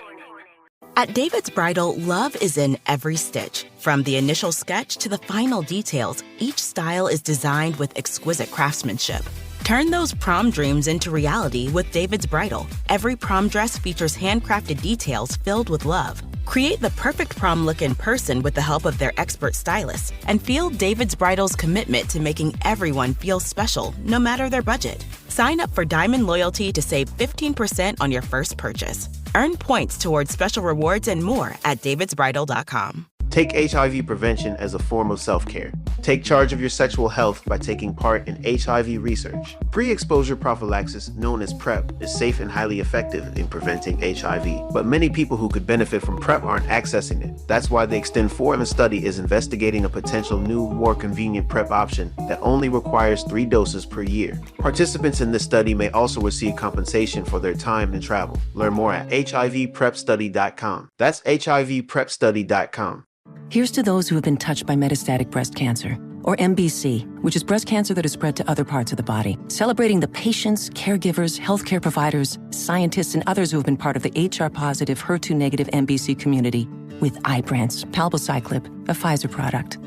At David's Bridal, love is in every stitch. From the initial sketch to the final details, each style is designed with exquisite craftsmanship. Turn those prom dreams into reality with David's Bridal. Every prom dress features handcrafted details filled with love. Create the perfect prom look in person with the help of their expert stylists, and feel David's Bridal's commitment to making everyone feel special, no matter their budget. Sign up for Diamond Loyalty to save 15% on your first purchase. Earn points towards special rewards and more at davidsbridal.com. Take HIV prevention as a form of self-care. Take charge of your sexual health by taking part in HIV research. Pre-exposure prophylaxis, known as PrEP, is safe and highly effective in preventing HIV. But many people who could benefit from PrEP aren't accessing it. That's why the Extend Forever study is investigating a potential new, more convenient PrEP option that only requires 3 doses per year. Participants in this study may also receive compensation for their time and travel. Learn more at HIVPrepStudy.com. That's HIVPrepStudy.com. Here's to those who have been touched by metastatic breast cancer, or MBC, which is breast cancer that has spread to other parts of the body. Celebrating the patients, caregivers, healthcare providers, scientists, and others who have been part of the HR-positive, HER2-negative MBC community with Ibrance, palbociclib, a Pfizer product.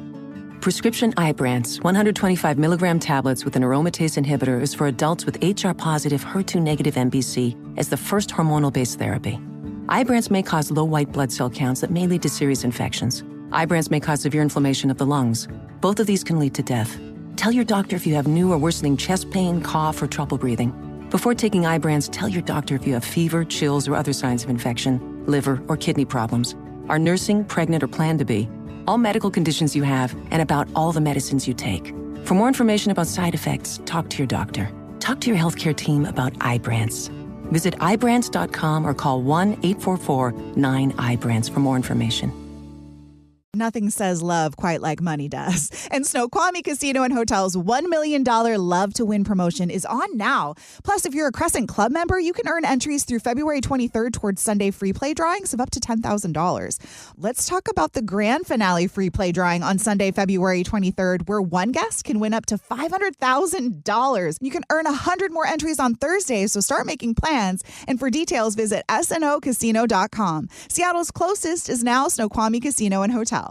Prescription Ibrance, 125 milligram tablets with an aromatase inhibitor, is for adults with HR-positive, HER2-negative MBC as the first hormonal-based therapy. Ibrance may cause low white blood cell counts that may lead to serious infections. Ibrance may cause severe inflammation of the lungs. Both of these can lead to death. Tell your doctor if you have new or worsening chest pain, cough, or trouble breathing. Before taking Ibrance, tell your doctor if you have fever, chills, or other signs of infection, liver, or kidney problems, are nursing, pregnant, or plan to be, all medical conditions you have, and about all the medicines you take. For more information about side effects, talk to your doctor. Talk to your healthcare team about Ibrance. Visit Ibrance.com or call 1-844-9-IBRANCE for more information. Nothing says love quite like money does. And Snoqualmie Casino and Hotel's $1 million Love to Win promotion is on now. Plus, if you're a Crescent Club member, you can earn entries through February 23rd towards Sunday free play drawings of up to $10,000. Let's talk about the grand finale free play drawing on Sunday, February 23rd, where one guest can win up to $500,000. You can earn 100 more entries on Thursday, so start making plans. And for details, visit snocasino.com. Seattle's closest is now Snoqualmie Casino and Hotel.